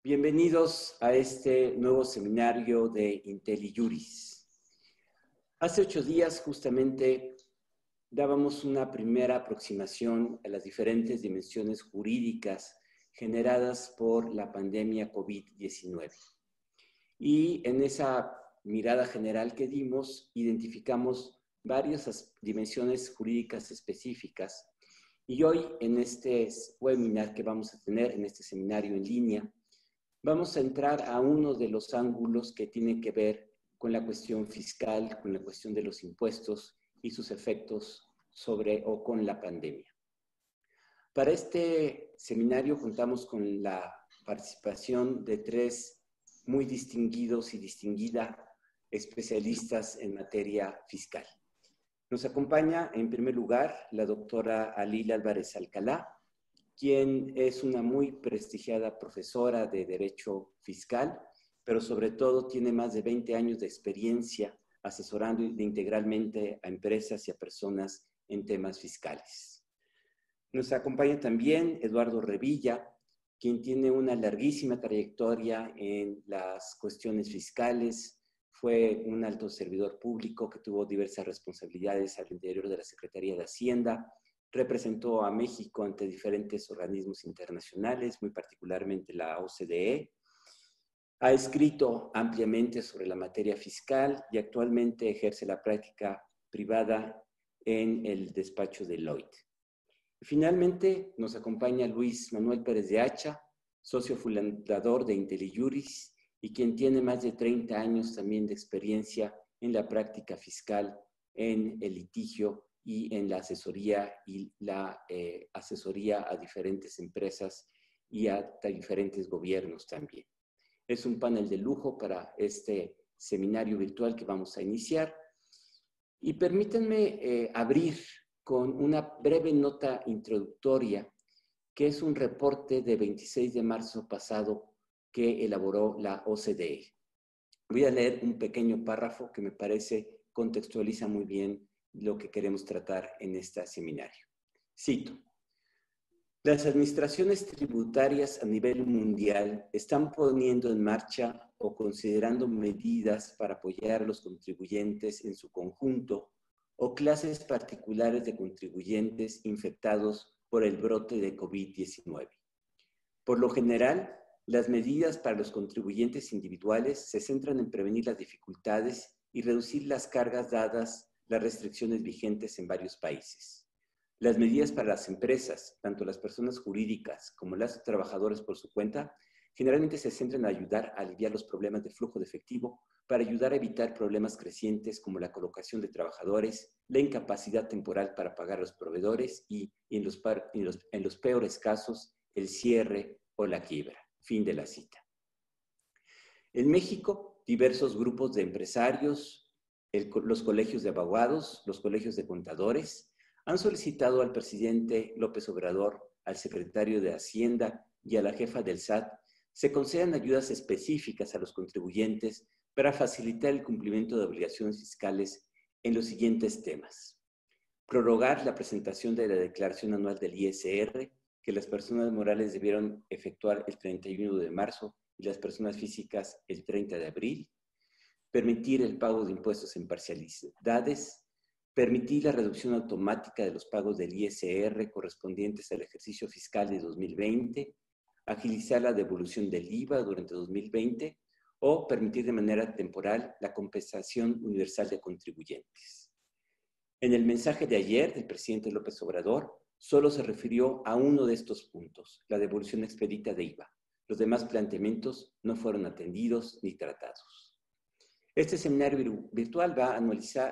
Bienvenidos a este nuevo seminario de IntelliJuris. Hace 8 días justamente dábamos una primera aproximación a las diferentes dimensiones jurídicas generadas por la pandemia COVID-19. Y en esa mirada general que dimos, identificamos varias dimensiones jurídicas específicas. Y hoy, en este webinar que vamos a tener, en este seminario en línea, vamos a entrar a uno de los ángulos que tienen que ver con la cuestión fiscal, con la cuestión de los impuestos y sus efectos sobre o con la pandemia. Para este seminario contamos con la participación de 3 muy distinguidos y distinguidas especialistas en materia fiscal. Nos acompaña, en primer lugar, la doctora Alil Álvarez Alcalá, quien es una muy prestigiada profesora de Derecho Fiscal, pero sobre todo tiene más de 20 años de experiencia asesorando integralmente a empresas y a personas en temas fiscales. Nos acompaña también Eduardo Revilla, quien tiene una larguísima trayectoria en las cuestiones fiscales. Fue un alto servidor público que tuvo diversas responsabilidades al interior de la Secretaría de Hacienda. Representó a México ante diferentes organismos internacionales, muy particularmente la OCDE. Ha escrito ampliamente sobre la materia fiscal y actualmente ejerce la práctica privada en el despacho de Deloitte. Finalmente, nos acompaña Luis Manuel Pérez de Hacha, socio fundador de IntelliJuris y quien tiene más de 30 años también de experiencia en la práctica fiscal, en el litigio y en la asesoría asesoría a diferentes empresas y a diferentes gobiernos también. Es un panel de lujo para este seminario virtual que vamos a iniciar. Y permítanme abrir con una breve nota introductoria, que es un reporte de 26 de marzo pasado que elaboró la OCDE. Voy a leer un pequeño párrafo que me parece contextualiza muy bien lo que queremos tratar en este seminario. Cito: las administraciones tributarias a nivel mundial están poniendo en marcha o considerando medidas para apoyar a los contribuyentes en su conjunto o clases particulares de contribuyentes infectados por el brote de COVID-19. Por lo general, las medidas para los contribuyentes individuales se centran en prevenir las dificultades y reducir las cargas dadas las restricciones vigentes en varios países. Las medidas para las empresas, tanto las personas jurídicas como los trabajadores por su cuenta, generalmente se centran en ayudar a aliviar los problemas de flujo de efectivo para ayudar a evitar problemas crecientes como la colocación de trabajadores, la incapacidad temporal para pagar a los proveedores y, en los peores casos, el cierre o la quiebra. Fin de la cita. En México, diversos grupos de empresarios, los colegios de abogados, los colegios de contadores, han solicitado al presidente López Obrador, al secretario de Hacienda y a la jefa del SAT se concedan ayudas específicas a los contribuyentes para facilitar el cumplimiento de obligaciones fiscales en los siguientes temas: prorrogar la presentación de la declaración anual del ISR, que las personas morales debieron efectuar el 31 de marzo y las personas físicas el 30 de abril, permitir el pago de impuestos en parcialidades, permitir la reducción automática de los pagos del ISR correspondientes al ejercicio fiscal de 2020, agilizar la devolución del IVA durante 2020 o permitir de manera temporal la compensación universal de contribuyentes. En el mensaje de ayer del presidente López Obrador, solo se refirió a uno de estos puntos, la devolución expedita de IVA. Los demás planteamientos no fueron atendidos ni tratados. Este seminario virtual va a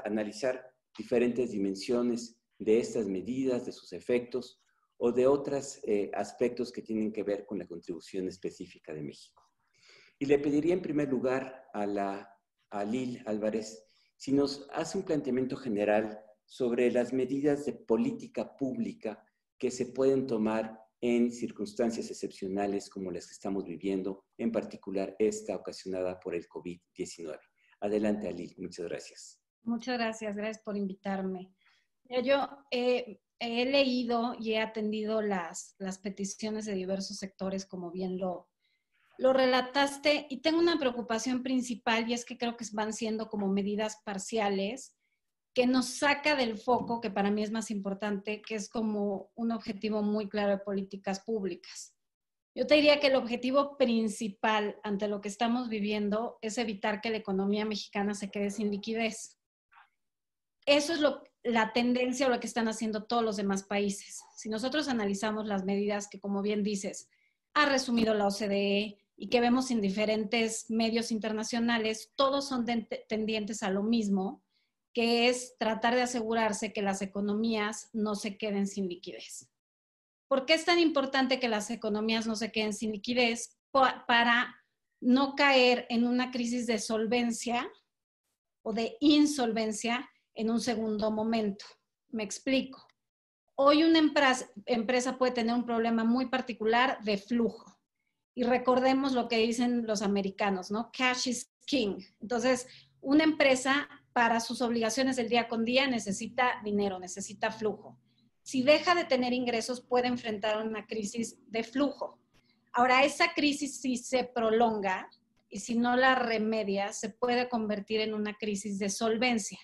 analizar diferentes dimensiones de estas medidas, de sus efectos o de otros aspectos que tienen que ver con la contribución específica de México. Y le pediría en primer lugar a Lil Álvarez si nos hace un planteamiento general sobre las medidas de política pública que se pueden tomar en circunstancias excepcionales como las que estamos viviendo, en particular esta ocasionada por el COVID-19. Adelante, Ali. Muchas gracias. Muchas gracias. Gracias por invitarme. Yo he leído y he atendido las peticiones de diversos sectores, como bien lo relataste, y tengo una preocupación principal, y es que creo que van siendo como medidas parciales que nos saca del foco, que para mí es más importante, que es como un objetivo muy claro de políticas públicas. Yo te diría que el objetivo principal ante lo que estamos viviendo es evitar que la economía mexicana se quede sin liquidez. Eso es la tendencia o lo que están haciendo todos los demás países. Si nosotros analizamos las medidas que, como bien dices, ha resumido la OCDE y que vemos en diferentes medios internacionales, todos son tendientes a lo mismo, que es tratar de asegurarse que las economías no se queden sin liquidez. ¿Por qué es tan importante que las economías no se queden sin liquidez? Para no caer en una crisis de solvencia o de insolvencia en un segundo momento. Me explico. Hoy una empresa puede tener un problema muy particular de flujo. Y recordemos lo que dicen los americanos, ¿no? Cash is king. Entonces, una empresa para sus obligaciones del día con día necesita dinero, necesita flujo. Si deja de tener ingresos, puede enfrentar una crisis de flujo. Ahora, esa crisis, si se prolonga y si no la remedia, se puede convertir en una crisis de solvencia.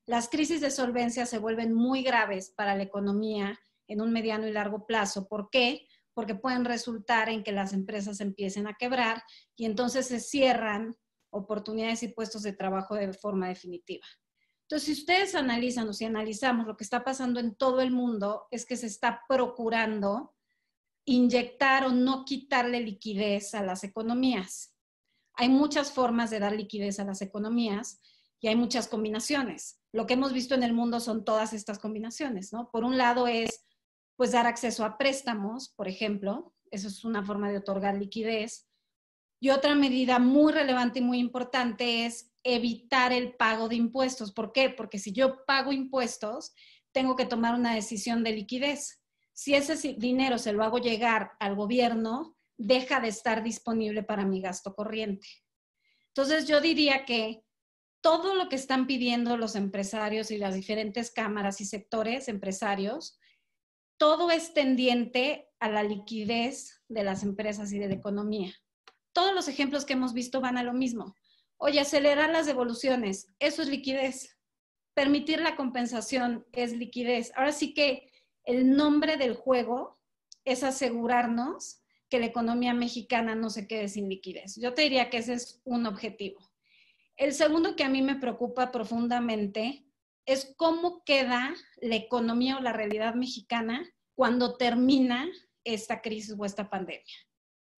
Las crisis de solvencia se vuelven muy graves para la economía en un mediano y largo plazo. ¿Por qué? Porque pueden resultar en que las empresas empiecen a quebrar y entonces se cierran oportunidades y puestos de trabajo de forma definitiva. Entonces, si ustedes analizan o si analizamos lo que está pasando en todo el mundo, es que se está procurando inyectar o no quitarle liquidez a las economías. Hay muchas formas de dar liquidez a las economías y hay muchas combinaciones. Lo que hemos visto en el mundo son todas estas combinaciones, ¿no? Por un lado es, pues, dar acceso a préstamos, por ejemplo. Eso es una forma de otorgar liquidez. Y otra medida muy relevante y muy importante es evitar el pago de impuestos. ¿Por qué? Porque si yo pago impuestos, tengo que tomar una decisión de liquidez. Si ese dinero se lo hago llegar al gobierno, deja de estar disponible para mi gasto corriente. Entonces, yo diría que todo lo que están pidiendo los empresarios y las diferentes cámaras y sectores empresarios, todo es tendiente a la liquidez de las empresas y de la economía. Todos los ejemplos que hemos visto van a lo mismo. Oye, acelerar las devoluciones, eso es liquidez. Permitir la compensación es liquidez. Ahora sí que el nombre del juego es asegurarnos que la economía mexicana no se quede sin liquidez. Yo te diría que ese es un objetivo. El segundo que a mí me preocupa profundamente es cómo queda la economía o la realidad mexicana cuando termina esta crisis o esta pandemia.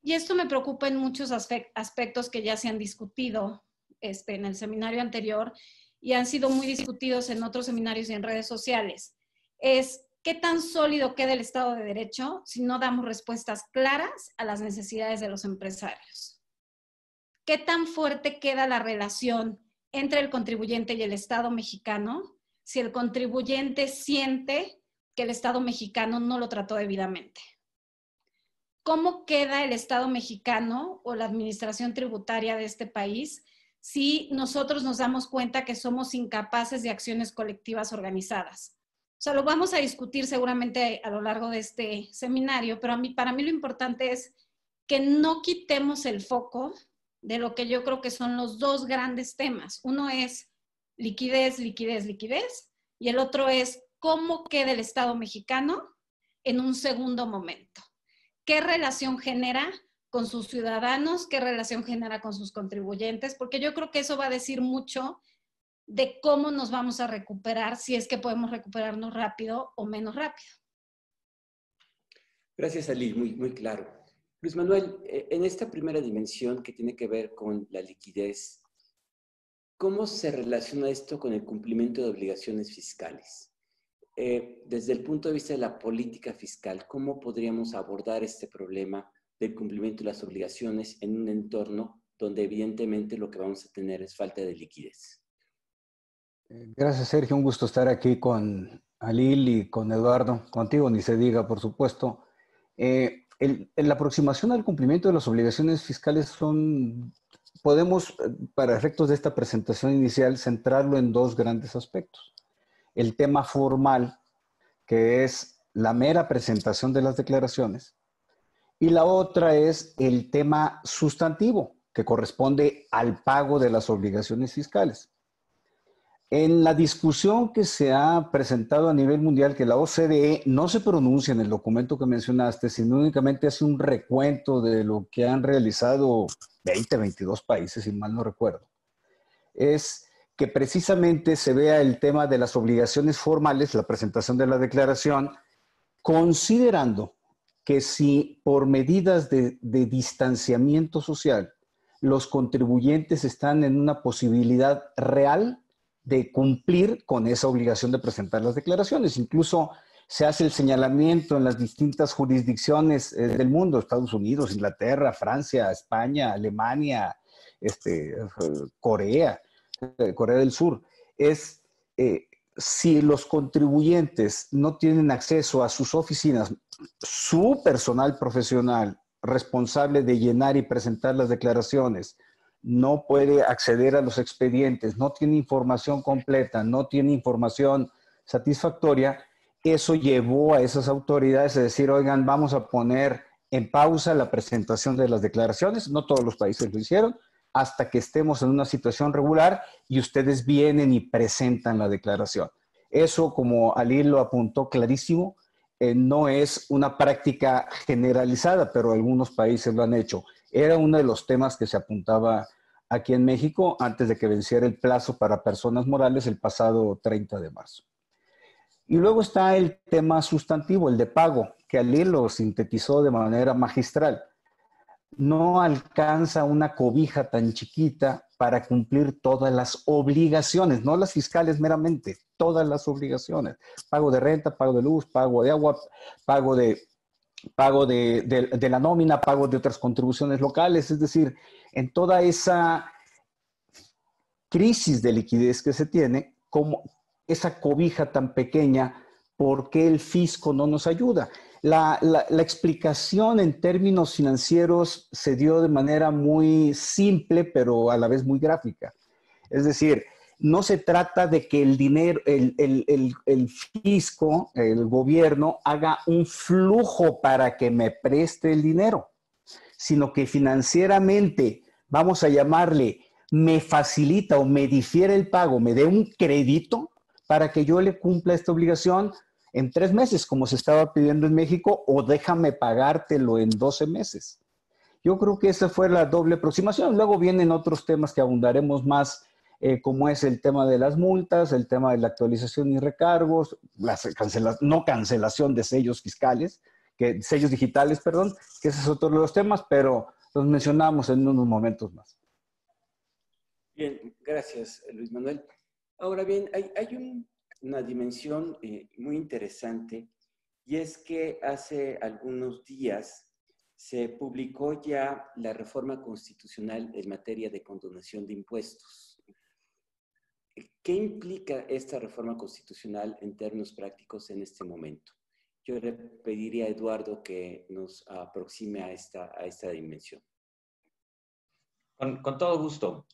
Y esto me preocupa en muchos aspectos que ya se han discutido en el seminario anterior y han sido muy discutidos en otros seminarios y en redes sociales. Es qué tan sólido queda el Estado de Derecho si no damos respuestas claras a las necesidades de los empresarios. ¿Qué tan fuerte queda la relación entre el contribuyente y el Estado mexicano si el contribuyente siente que el Estado mexicano no lo trató debidamente? ¿Cómo queda el Estado mexicano o la administración tributaria de este país si nosotros nos damos cuenta que somos incapaces de acciones colectivas organizadas? O sea, lo vamos a discutir seguramente a lo largo de este seminario, pero para mí lo importante es que no quitemos el foco de lo que yo creo que son los dos grandes temas. Uno es liquidez, liquidez, liquidez, y el otro es cómo queda el Estado mexicano en un segundo momento. ¿Qué relación genera con sus ciudadanos? ¿Qué relación genera con sus contribuyentes? Porque yo creo que eso va a decir mucho de cómo nos vamos a recuperar, si es que podemos recuperarnos rápido o menos rápido. Gracias, Ali, muy claro. Luis Manuel, en esta primera dimensión que tiene que ver con la liquidez, ¿cómo se relaciona esto con el cumplimiento de obligaciones fiscales? Desde el punto de vista de la política fiscal, ¿cómo podríamos abordar este problema del cumplimiento de las obligaciones en un entorno donde evidentemente lo que vamos a tener es falta de liquidez? Gracias, Sergio. Un gusto estar aquí con Alil y con Eduardo. Contigo ni se diga, por supuesto. La aproximación al cumplimiento de las obligaciones fiscales son podemos, para efectos de esta presentación inicial, centrarlo en dos grandes aspectos. El tema formal, que es la mera presentación de las declaraciones, y la otra es el tema sustantivo, que corresponde al pago de las obligaciones fiscales. En la discusión que se ha presentado a nivel mundial, que la OCDE no se pronuncia en el documento que mencionaste, sino únicamente hace un recuento de lo que han realizado 20, 22 países, si mal no recuerdo, es que precisamente se vea el tema de las obligaciones formales, la presentación de la declaración, considerando que si por medidas de distanciamiento social los contribuyentes están en una posibilidad real de cumplir con esa obligación de presentar las declaraciones. Incluso se hace el señalamiento en las distintas jurisdicciones del mundo, Estados Unidos, Inglaterra, Francia, España, Alemania, Corea del Sur, es si los contribuyentes no tienen acceso a sus oficinas, su personal profesional responsable de llenar y presentar las declaraciones no puede acceder a los expedientes, no tiene información completa, no tiene información satisfactoria, eso llevó a esas autoridades a decir, oigan, vamos a poner en pausa la presentación de las declaraciones. No todos los países lo hicieron, hasta que estemos en una situación regular y ustedes vienen y presentan la declaración. Eso, como Ali lo apuntó clarísimo, no es una práctica generalizada, pero algunos países lo han hecho. Era uno de los temas que se apuntaba aquí en México antes de que venciera el plazo para personas morales el pasado 30 de marzo. Y luego está el tema sustantivo, el de pago, que Ali lo sintetizó de manera magistral. No alcanza una cobija tan chiquita para cumplir todas las obligaciones, no las fiscales meramente, todas las obligaciones. Pago de renta, pago de luz, pago de agua, pago de la nómina, pago de otras contribuciones locales. Es decir, en toda esa crisis de liquidez que se tiene, como esa cobija tan pequeña, ¿por qué el fisco no nos ayuda? La explicación en términos financieros se dio de manera muy simple, pero a la vez muy gráfica. Es decir, no se trata de que el dinero, el fisco, el gobierno, haga un flujo para que me preste el dinero, sino que financieramente, vamos a llamarle, me facilita o me difiere el pago, me dé un crédito para que yo le cumpla esta obligación en 3 meses, como se estaba pidiendo en México, o déjame pagártelo en 12 meses. Yo creo que esa fue la doble aproximación. Luego vienen otros temas que abundaremos más, como es el tema de las multas, el tema de la actualización y recargos, no cancelación de sellos fiscales, sellos digitales, perdón, que ese es otro de los temas, pero los mencionamos en unos momentos más. Bien, gracias, Luis Manuel. Ahora bien, hay una dimensión muy interesante, y es que hace algunos días se publicó ya la reforma constitucional en materia de condonación de impuestos. ¿Qué implica esta reforma constitucional en términos prácticos en este momento? Yo le pediría a Eduardo que nos aproxime a esta dimensión. Con todo gusto.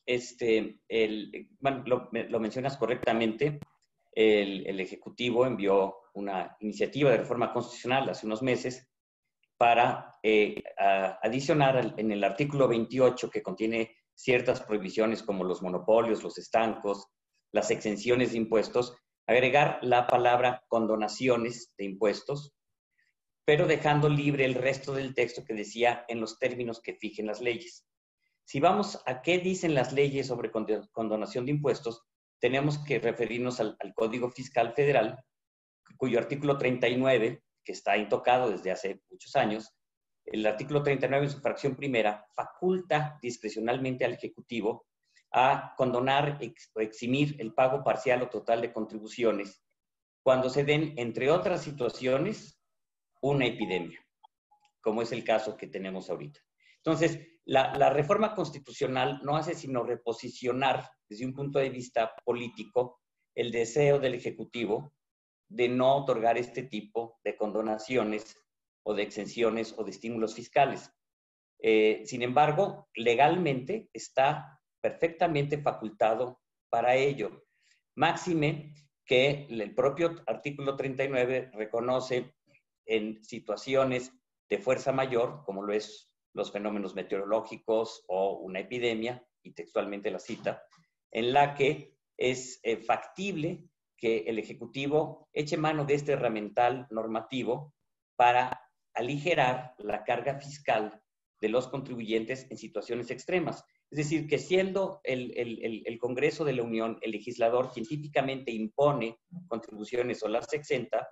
Bueno, lo mencionas correctamente. El Ejecutivo envió una iniciativa de reforma constitucional hace unos meses para adicionar en el artículo 28, que contiene ciertas prohibiciones como los monopolios, los estancos, las exenciones de impuestos, agregar la palabra condonaciones de impuestos, pero dejando libre el resto del texto que decía en los términos que fijen las leyes. Si vamos a qué dicen las leyes sobre condonación de impuestos, tenemos que referirnos al Código Fiscal Federal, cuyo artículo 39, que está intocado desde hace muchos años, el artículo 39 en su fracción primera faculta discrecionalmente al Ejecutivo a condonar o eximir el pago parcial o total de contribuciones cuando se den, entre otras situaciones, una epidemia, como es el caso que tenemos ahorita. Entonces, la reforma constitucional no hace sino reposicionar desde un punto de vista político el deseo del Ejecutivo de no otorgar este tipo de condonaciones o de exenciones o de estímulos fiscales. Sin embargo, legalmente está perfectamente facultado para ello. Máxime que el propio artículo 39 reconoce en situaciones de fuerza mayor, como lo es los fenómenos meteorológicos o una epidemia, y textualmente la cita, en la que es factible que el Ejecutivo eche mano de este herramental normativo para aligerar la carga fiscal de los contribuyentes en situaciones extremas. Es decir, que siendo el Congreso de la Unión el legislador quien típicamente impone contribuciones o las exenta,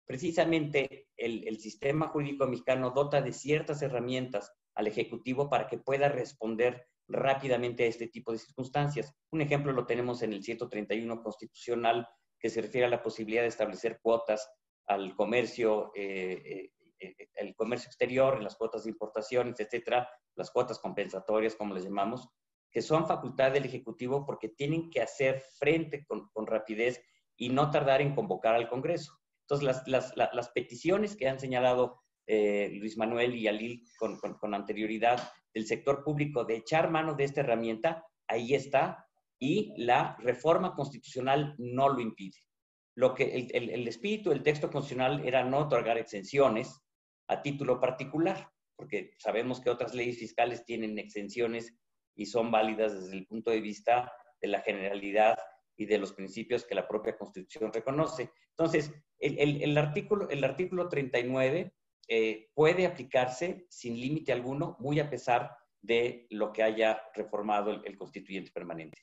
precisamente el sistema jurídico mexicano dota de ciertas herramientas al Ejecutivo para que pueda responder rápidamente a este tipo de circunstancias. Un ejemplo lo tenemos en el 131 constitucional, que se refiere a la posibilidad de establecer cuotas al comercio, el comercio exterior, las cuotas de importaciones, etcétera, las cuotas compensatorias, como les llamamos, que son facultad del Ejecutivo porque tienen que hacer frente con rapidez y no tardar en convocar al Congreso. Entonces, las peticiones que han señalado Luis Manuel y Alil con anterioridad del sector público de echar mano de esta herramienta, ahí está, y la reforma constitucional no lo impide. Lo que el espíritu del texto constitucional era no otorgar exenciones a título particular, porque sabemos que otras leyes fiscales tienen exenciones y son válidas desde el punto de vista de la generalidad y de los principios que la propia Constitución reconoce. Entonces, el artículo 39 puede aplicarse sin límite alguno, muy a pesar de lo que haya reformado el constituyente permanente.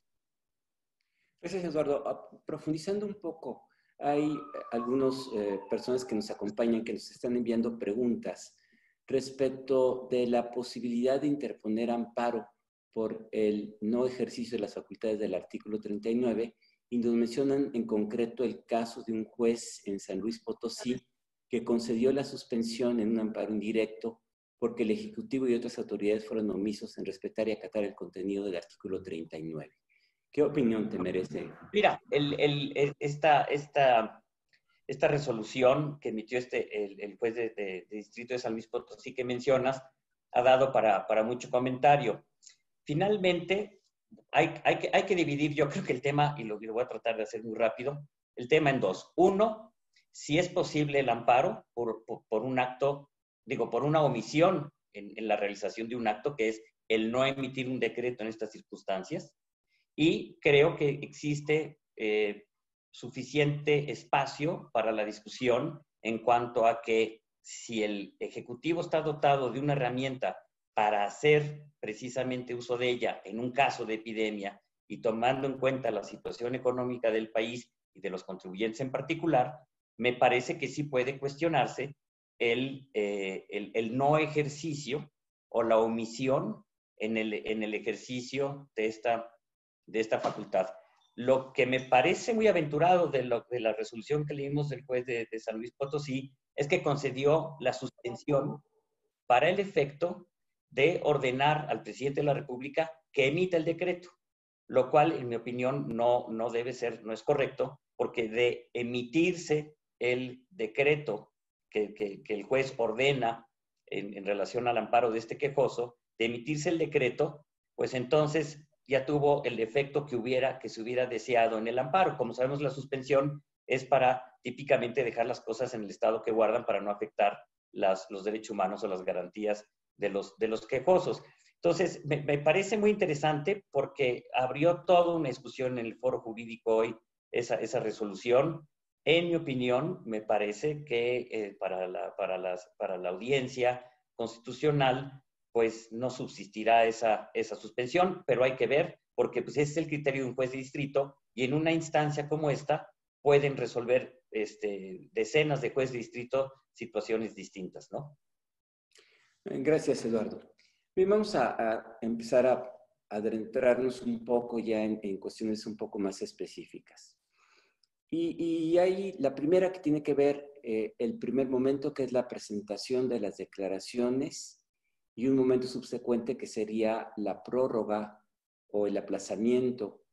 Gracias, Eduardo. Profundizando un poco, hay algunas personas que nos acompañan, que nos están enviando preguntas respecto de la posibilidad de interponer amparo por el no ejercicio de las facultades del artículo 39, y nos mencionan en concreto el caso de un juez en San Luis Potosí que concedió la suspensión en un amparo indirecto porque el Ejecutivo y otras autoridades fueron omisos en respetar y acatar el contenido del artículo 39. ¿Qué opinión te merece? Mira, esta resolución que emitió el juez de distrito de San Luis Potosí que mencionas ha dado para mucho comentario. Finalmente, hay que dividir, yo creo que el tema, y lo voy a tratar de hacer muy rápido, el tema en dos. Uno, si es posible el amparo por un acto, por una omisión en la realización de un acto, que es el no emitir un decreto en estas circunstancias. Y creo que existe suficiente espacio para la discusión en cuanto a que si el Ejecutivo está dotado de una herramienta para hacer precisamente uso de ella en un caso de epidemia y tomando en cuenta la situación económica del país y de los contribuyentes en particular, me parece que sí puede cuestionarse el no ejercicio o la omisión en el ejercicio de esta facultad. Lo que me parece muy aventurado de la resolución que leímos del juez de San Luis Potosí es que concedió la suspensión para el efecto de ordenar al presidente de la República que emita el decreto, lo cual, en mi opinión, no debe ser, no es correcto, porque de emitirse el decreto que el juez ordena en relación al amparo de este quejoso, de emitirse el decreto, pues entonces ya tuvo el efecto que se hubiera deseado en el amparo. Como sabemos, la suspensión es para típicamente dejar las cosas en el estado que guardan para no afectar los derechos humanos o las garantías de los quejosos. Entonces, me parece muy interesante porque abrió toda una discusión en el foro jurídico hoy esa resolución. En mi opinión, me parece que para la audiencia constitucional, pues no subsistirá esa suspensión, pero hay que ver, porque pues ese es el criterio de un juez de distrito, y en una instancia como esta pueden resolver decenas de jueces de distrito situaciones distintas, ¿no? Gracias, Eduardo. Bien, vamos a empezar a adentrarnos un poco ya en cuestiones un poco más específicas. Y hay la primera que tiene que ver el primer momento, que es la presentación de las declaraciones, y un momento subsecuente que sería la prórroga o el aplazamiento.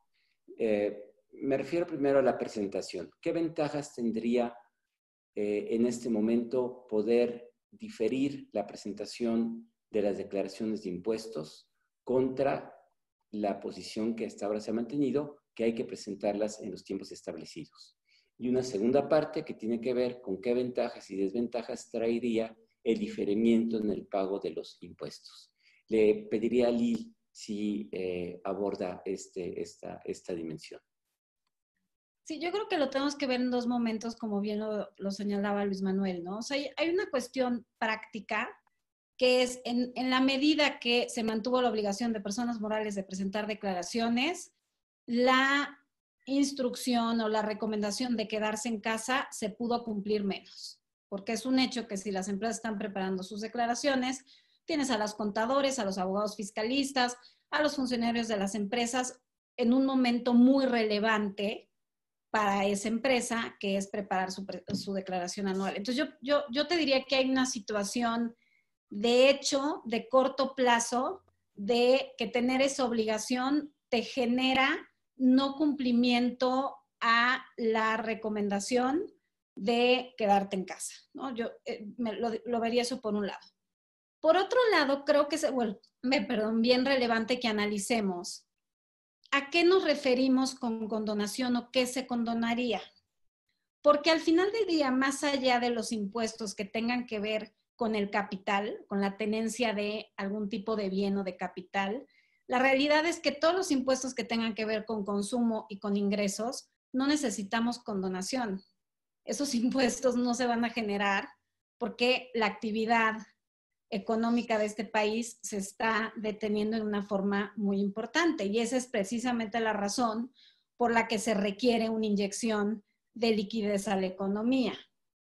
Me refiero primero a la presentación. ¿Qué ventajas tendría en este momento poder diferir la presentación de las declaraciones de impuestos contra la posición que hasta ahora se ha mantenido, que hay que presentarlas en los tiempos establecidos. Y una segunda parte que tiene que ver con qué ventajas y desventajas traería el diferimiento en el pago de los impuestos. Le pediría a Lil si aborda esta dimensión. Sí, yo creo que lo tenemos que ver en dos momentos, como bien lo señalaba Luis Manuel, ¿no? O sea, hay una cuestión práctica que es en la medida que se mantuvo la obligación de personas morales de presentar declaraciones, la instrucción o la recomendación de quedarse en casa se pudo cumplir menos, porque es un hecho que si las empresas están preparando sus declaraciones, tienes a los contadores, a los abogados fiscalistas, a los funcionarios de las empresas en un momento muy relevante para esa empresa, que es preparar su declaración anual. Entonces, yo te diría que hay una situación, de hecho, de corto plazo, de que tener esa obligación te genera no cumplimiento a la recomendación de quedarte en casa, ¿no? Yo lo vería eso por un lado. Por otro lado, creo que es bien relevante que analicemos ¿a qué nos referimos con condonación o qué se condonaría? Porque al final del día, más allá de los impuestos que tengan que ver con el capital, con la tenencia de algún tipo de bien o de capital, la realidad es que todos los impuestos que tengan que ver con consumo y con ingresos, no necesitamos condonación. Esos impuestos no se van a generar porque la actividad económica de este país se está deteniendo en una forma muy importante y esa es precisamente la razón por la que se requiere una inyección de liquidez a la economía.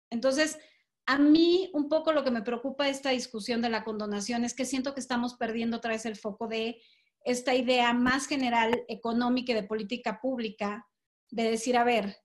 Entonces, a mí un poco lo que me preocupa de esta discusión de la condonación es que siento que estamos perdiendo otra vez el foco de esta idea más general económica y de política pública de decir, a ver,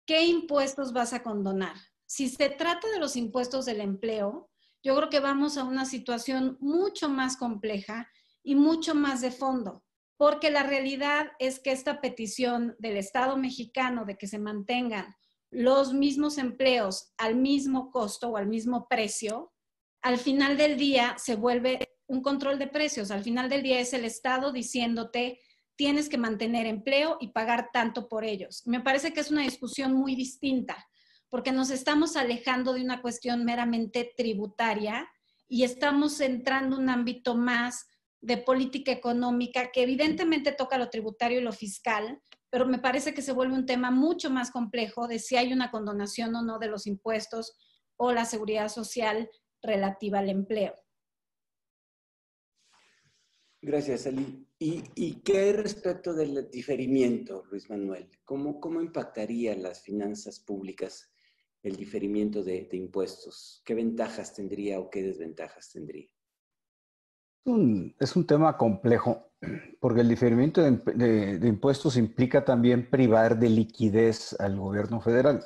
¿qué impuestos vas a condonar? Si se trata de los impuestos del empleo, yo creo que vamos a una situación mucho más compleja y mucho más de fondo, porque la realidad es que esta petición del Estado mexicano de que se mantengan los mismos empleos al mismo costo o al mismo precio, al final del día se vuelve un control de precios. Al final del día es el Estado diciéndote tienes que mantener empleo y pagar tanto por ellos. Me parece que es una discusión muy distinta, porque nos estamos alejando de una cuestión meramente tributaria y estamos entrando en un ámbito más de política económica que evidentemente toca lo tributario y lo fiscal, pero me parece que se vuelve un tema mucho más complejo de si hay una condonación o no de los impuestos o la seguridad social relativa al empleo. Gracias, Ali. ¿Y qué hay respecto del diferimiento, Luis Manuel? ¿Cómo impactaría las finanzas públicas el diferimiento de impuestos? ¿Qué ventajas tendría o qué desventajas tendría? Es un tema complejo, porque el diferimiento de impuestos implica también privar de liquidez al gobierno federal.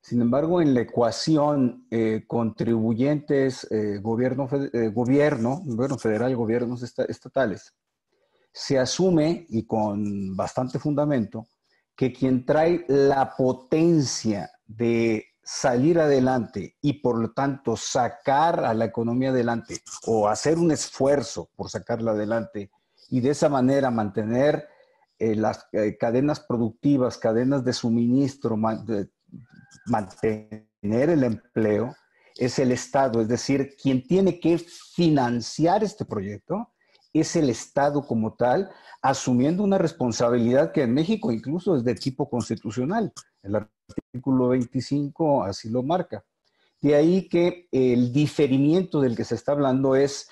Sin embargo, en la ecuación contribuyentes, gobierno federal, gobiernos estatales, se asume, y con bastante fundamento, que quien trae la potencia de salir adelante y por lo tanto sacar a la economía adelante o hacer un esfuerzo por sacarla adelante y de esa manera mantener las cadenas productivas, cadenas de suministro, mantener el empleo, es el Estado. Es decir, quien tiene que financiar este proyecto es el Estado como tal, asumiendo una responsabilidad que en México incluso es de tipo constitucional. El artículo 25 así lo marca. De ahí que el diferimiento del que se está hablando es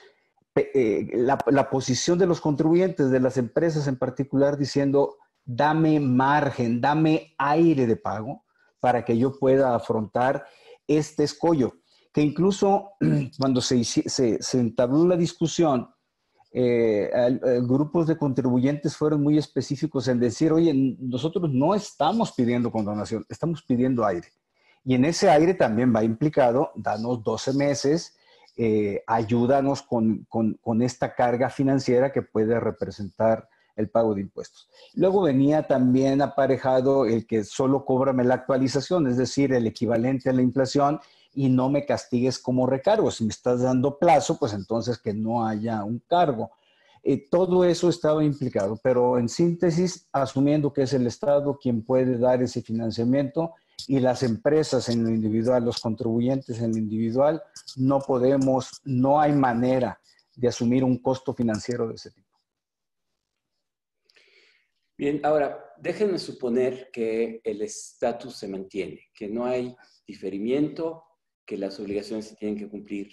la posición de los contribuyentes, de las empresas en particular, diciendo, dame margen, dame aire de pago para que yo pueda afrontar este escollo. Que incluso cuando se entabló la discusión, grupos de contribuyentes fueron muy específicos en decir, oye, nosotros no estamos pidiendo condonación, estamos pidiendo aire. Y en ese aire también va implicado, danos 12 meses, ayúdanos con esta carga financiera que puede representar el pago de impuestos. Luego venía también aparejado el que solo cóbrame la actualización, es decir, el equivalente a la inflación, y no me castigues como recargo. Si me estás dando plazo, pues entonces que no haya un cargo. Todo eso estaba implicado, pero en síntesis, asumiendo que es el Estado quien puede dar ese financiamiento y las empresas en lo individual, los contribuyentes en lo individual, no podemos, no hay manera de asumir un costo financiero de ese tipo. Bien, ahora, déjenme suponer que el estatus se mantiene, que no hay diferimiento, que las obligaciones se tienen que cumplir,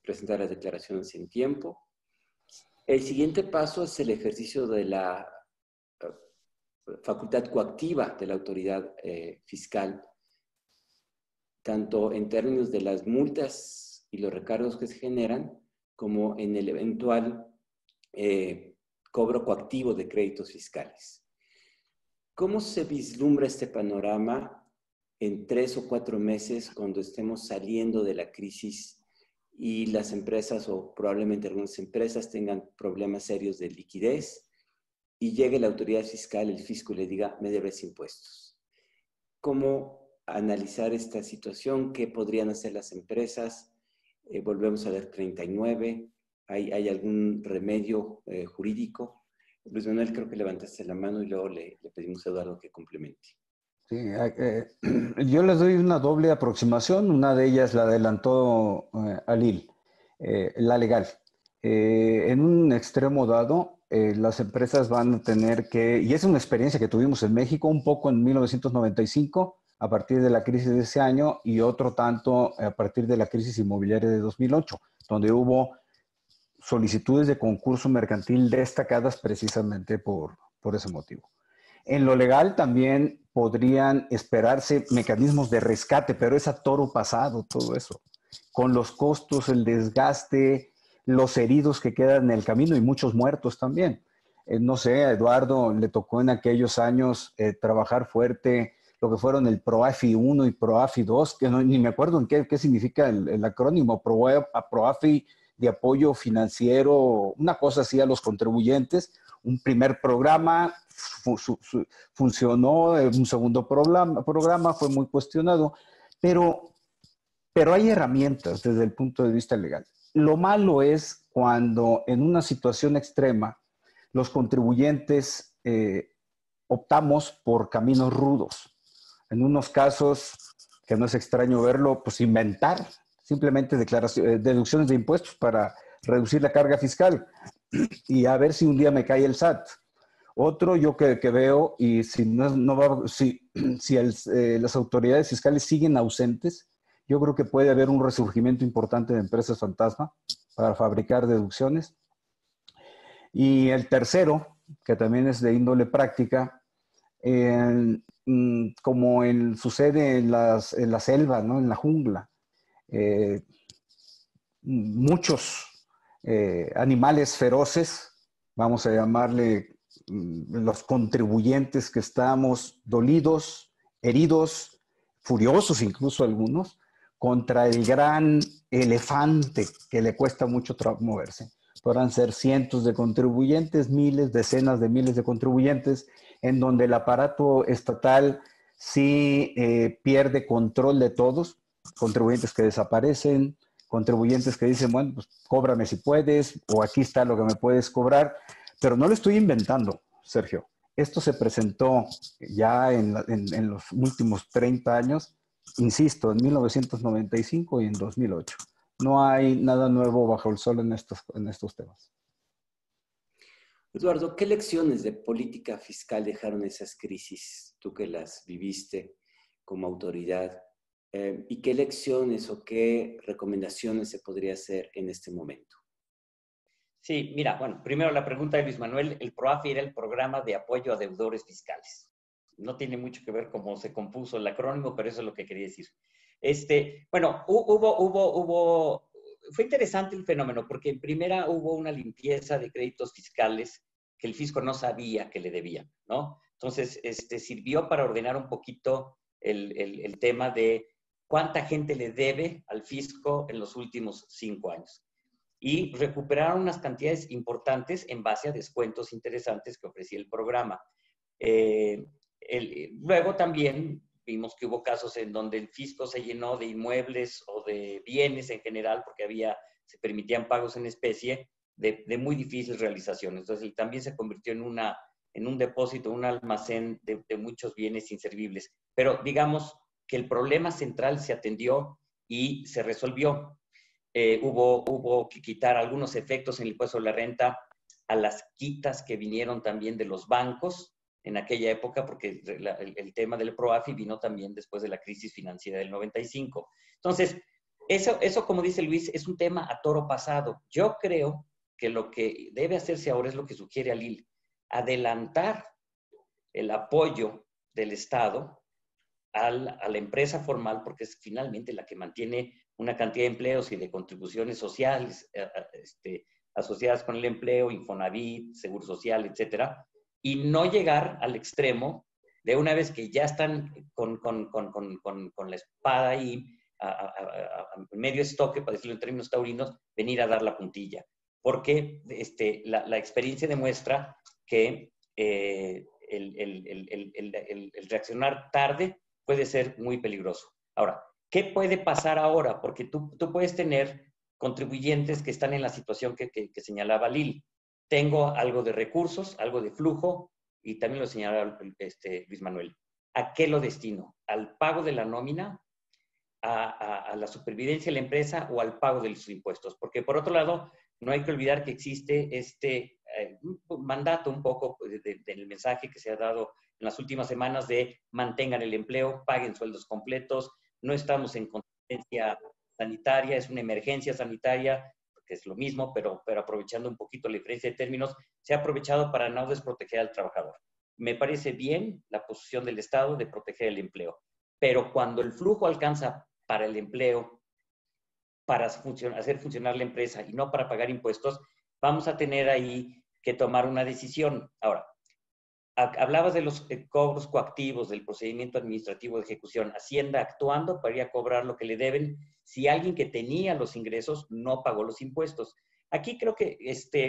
presentar las declaraciones en tiempo. El siguiente paso es el ejercicio de la facultad coactiva de la autoridad fiscal, tanto en términos de las multas y los recargos que se generan, como en el eventual cobro coactivo de créditos fiscales. ¿Cómo se vislumbra este panorama en 3 o 4 meses cuando estemos saliendo de la crisis y las empresas, o probablemente algunas empresas, tengan problemas serios de liquidez y llegue la autoridad fiscal, el fisco, y le diga, me debes impuestos? ¿Cómo analizar esta situación? ¿Qué podrían hacer las empresas? Volvemos a ver 39. ¿Hay algún remedio jurídico? Luis Manuel, creo que levantaste la mano y luego le pedimos a Eduardo que complemente. Sí, yo les doy una doble aproximación. Una de ellas la adelantó Alil, la legal. En un extremo dado, las empresas van a tener que, y es una experiencia que tuvimos en México un poco en 1995, a partir de la crisis de ese año, y otro tanto a partir de la crisis inmobiliaria de 2008, donde hubo solicitudes de concurso mercantil destacadas precisamente por ese motivo. En lo legal también podrían esperarse mecanismos de rescate, pero es a toro pasado todo eso, con los costos, el desgaste, los heridos que quedan en el camino y muchos muertos también. No sé, a Eduardo le tocó en aquellos años trabajar fuerte lo que fueron el PROAFI 1 y PROAFI 2, que no, ni me acuerdo en qué significa el acrónimo, PROAFI de apoyo financiero, una cosa así a los contribuyentes. Un primer programa funcionó, un segundo programa fue muy cuestionado, pero hay herramientas desde el punto de vista legal. Lo malo es cuando en una situación extrema los contribuyentes optamos por caminos rudos. En unos casos, que no es extraño verlo, pues inventar simplemente deducciones de impuestos para reducir la carga fiscal y a ver si un día me cae el SAT. Otro yo que veo, y si las autoridades fiscales siguen ausentes, yo creo que puede haber un resurgimiento importante de empresas fantasma para fabricar deducciones. Y el tercero, que también es de índole práctica, como sucede en la selva, ¿no? En la jungla. Muchos animales feroces, vamos a llamarle los contribuyentes que estamos dolidos, heridos, furiosos incluso algunos, contra el gran elefante que le cuesta mucho moverse. Podrán ser cientos de contribuyentes, miles, decenas de miles de contribuyentes, en donde el aparato estatal sí pierde control de todos, contribuyentes que desaparecen, contribuyentes que dicen, bueno, pues cóbrame si puedes, o aquí está lo que me puedes cobrar, pero no lo estoy inventando, Sergio. Esto se presentó ya en los últimos 30 años, insisto, en 1995 y en 2008. No hay nada nuevo bajo el sol en estos temas. Eduardo, ¿qué lecciones de política fiscal dejaron esas crisis, tú que las viviste como autoridad? ¿Y qué lecciones o qué recomendaciones se podría hacer en este momento? Sí, mira, bueno, primero la pregunta de Luis Manuel, el PROAFI era el Programa de Apoyo a Deudores Fiscales. No tiene mucho que ver cómo se compuso el acrónimo, pero eso es lo que quería decir. Bueno, fue interesante el fenómeno, porque en primera hubo una limpieza de créditos fiscales que el fisco no sabía que le debían, ¿no? Entonces, sirvió para ordenar un poquito el tema de cuánta gente le debe al fisco en los últimos 5 años. Y recuperaron unas cantidades importantes en base a descuentos interesantes que ofrecía el programa. Luego también vimos que hubo casos en donde el fisco se llenó de inmuebles o de bienes en general, porque se permitían pagos en especie de muy difícil realización. Entonces, también se convirtió en un depósito, un almacén de muchos bienes inservibles. Pero digamos que el problema central se atendió y se resolvió. Hubo que quitar algunos efectos en el impuesto de la renta a las quitas que vinieron también de los bancos en aquella época, porque el tema del PROAFI vino también después de la crisis financiera del 95. Entonces, eso, como dice Luis, es un tema a toro pasado. Yo creo que lo que debe hacerse ahora es lo que sugiere Alil, adelantar el apoyo del Estado a la empresa formal, porque es finalmente la que mantiene una cantidad de empleos y de contribuciones sociales asociadas con el empleo, Infonavit, Seguro Social, etcétera, y no llegar al extremo de una vez que ya están con la espada ahí, a medio estoque, para decirlo en términos taurinos, venir a dar la puntilla. Porque la experiencia demuestra que el reaccionar tarde puede ser muy peligroso. Ahora, ¿qué puede pasar ahora? Porque tú puedes tener contribuyentes que están en la situación que señalaba Lil. Tengo algo de recursos, algo de flujo, y también lo señalaba Luis Manuel. ¿A qué lo destino? ¿Al pago de la nómina? ¿A la supervivencia de la empresa o al pago de sus impuestos? Porque por otro lado, no hay que olvidar que existe mandato un poco del mensaje que se ha dado en las últimas semanas de mantengan el empleo, paguen sueldos completos, no estamos en contingencia sanitaria, es una emergencia sanitaria, que es lo mismo, pero aprovechando un poquito la diferencia de términos, se ha aprovechado para no desproteger al trabajador. Me parece bien la posición del Estado de proteger el empleo, pero cuando el flujo alcanza para el empleo, para hacer funcionar la empresa y no para pagar impuestos, vamos a tener ahí que tomar una decisión. Ahora, hablabas de los cobros coactivos, del procedimiento administrativo de ejecución. Hacienda actuando para ir a cobrar lo que le deben si alguien que tenía los ingresos no pagó los impuestos. Aquí creo que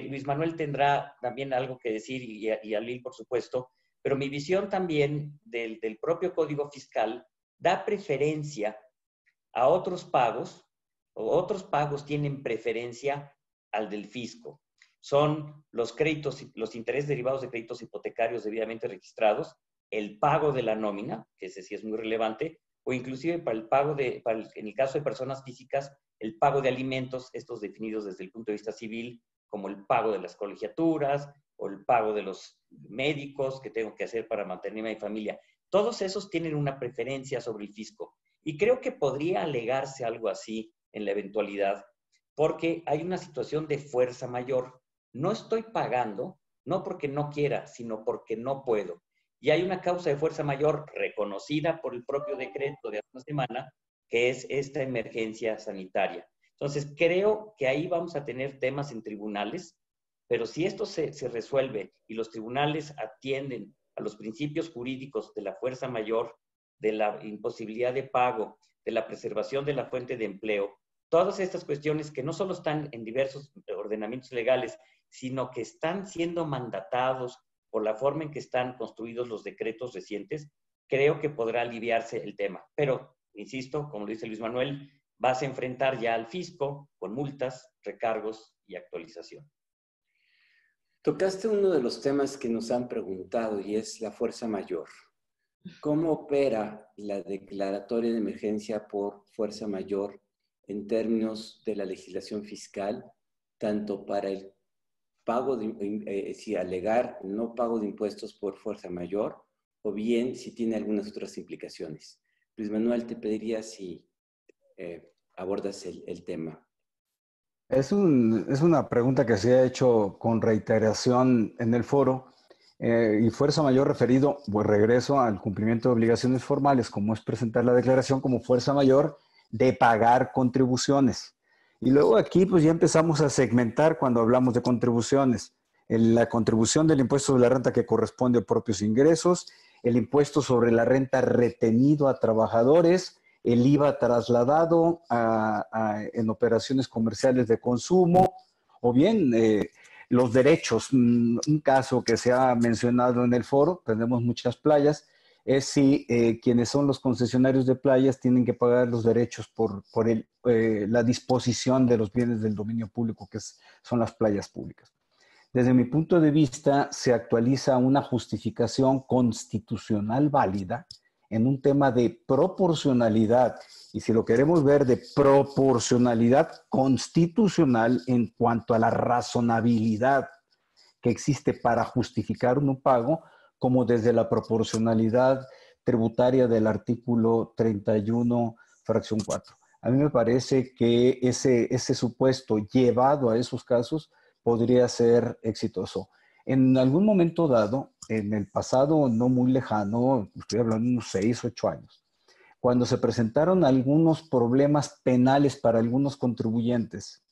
Luis Manuel tendrá también algo que decir y Alil, por supuesto, pero mi visión también del propio Código Fiscal da preferencia a otros pagos, o otros pagos tienen preferencia al del fisco. Son los créditos, los intereses derivados de créditos hipotecarios debidamente registrados, el pago de la nómina, que ese sí es muy relevante, o inclusive para el pago en el caso de personas físicas, el pago de alimentos, estos definidos desde el punto de vista civil, como el pago de las colegiaturas o el pago de los médicos que tengo que hacer para mantener a mi familia. Todos esos tienen una preferencia sobre el fisco. Y creo que podría alegarse algo así en la eventualidad, porque hay una situación de fuerza mayor. No estoy pagando, no porque no quiera, sino porque no puedo. Y hay una causa de fuerza mayor reconocida por el propio decreto de hace una semana, que es esta emergencia sanitaria. Entonces, creo que ahí vamos a tener temas en tribunales, pero si esto se resuelve y los tribunales atienden a los principios jurídicos de la fuerza mayor, de la imposibilidad de pago, de la preservación de la fuente de empleo, todas estas cuestiones que no solo están en diversos ordenamientos legales, sino que están siendo mandatados por la forma en que están construidos los decretos recientes, creo que podrá aliviarse el tema. Pero, insisto, como lo dice Luis Manuel, vas a enfrentar ya al fisco con multas, recargos y actualización. Tocaste uno de los temas que nos han preguntado y es la fuerza mayor. ¿Cómo opera la declaratoria de emergencia por fuerza mayor en términos de la legislación fiscal, tanto para el pago si alegar no pago de impuestos por fuerza mayor, o bien si tiene algunas otras implicaciones? Luis Manuel, te pediría si abordas el tema. Es una pregunta que se ha hecho con reiteración en el foro, y fuerza mayor referido, pues regreso al cumplimiento de obligaciones formales, como es presentar la declaración como fuerza mayor de pagar contribuciones. Y luego aquí pues ya empezamos a segmentar cuando hablamos de contribuciones. La contribución del impuesto sobre la renta que corresponde a propios ingresos, el impuesto sobre la renta retenido a trabajadores, el IVA trasladado en operaciones comerciales de consumo, o bien los derechos. Un caso que se ha mencionado en el foro, tenemos muchas playas, es si quienes son los concesionarios de playas tienen que pagar los derechos por la disposición de los bienes del dominio público, que son las playas públicas. Desde mi punto de vista, se actualiza una justificación constitucional válida en un tema de proporcionalidad, y si lo queremos ver de proporcionalidad constitucional en cuanto a la razonabilidad que existe para justificar un pago, como desde la proporcionalidad tributaria del artículo 31, fracción 4. A mí me parece que ese supuesto llevado a esos casos podría ser exitoso. En algún momento dado, en el pasado no muy lejano, estoy hablando de unos 6, 8 años, cuando se presentaron algunos problemas penales para algunos contribuyentes,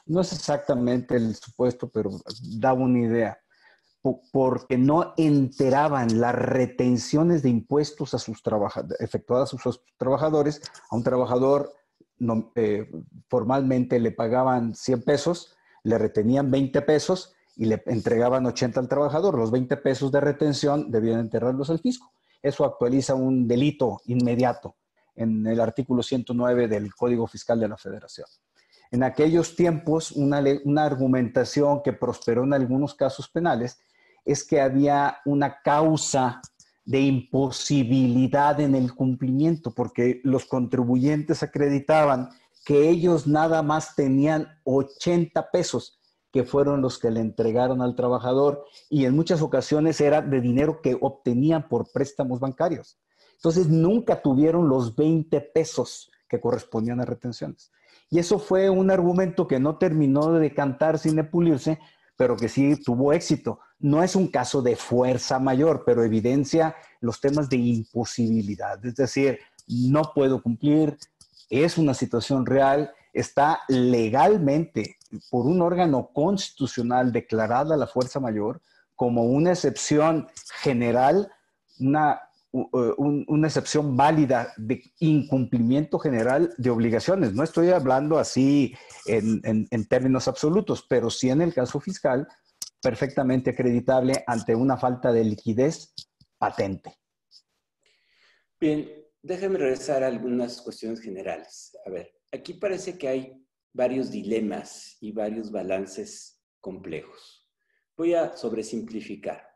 no es exactamente el supuesto, pero daba una idea, porque no enteraban las retenciones de impuestos efectuadas a sus trabajadores. A un trabajador formalmente le pagaban 100 pesos, le retenían 20 pesos y le entregaban 80 al trabajador. Los 20 pesos de retención debían enterrarlos al fisco. Eso actualiza un delito inmediato en el artículo 109 del Código Fiscal de la Federación. En aquellos tiempos, una argumentación que prosperó en algunos casos penales es que había una causa de imposibilidad en el cumplimiento, porque los contribuyentes acreditaban que ellos nada más tenían 80 pesos, que fueron los que le entregaron al trabajador, y en muchas ocasiones era de dinero que obtenían por préstamos bancarios. Entonces nunca tuvieron los 20 pesos que correspondían a retenciones. Y eso fue un argumento que no terminó de decantarse y de pulirse, pero que sí tuvo éxito. No es un caso de fuerza mayor, pero evidencia los temas de imposibilidad. Es decir, no puedo cumplir, es una situación real, está legalmente por un órgano constitucional declarada la fuerza mayor como una excepción general, una excepción válida de incumplimiento general de obligaciones. No estoy hablando así en términos absolutos, pero sí en el caso fiscal, perfectamente acreditable ante una falta de liquidez patente. Bien, déjame regresar a algunas cuestiones generales. A ver, aquí parece que hay varios dilemas y varios balances complejos. Voy a sobresimplificar.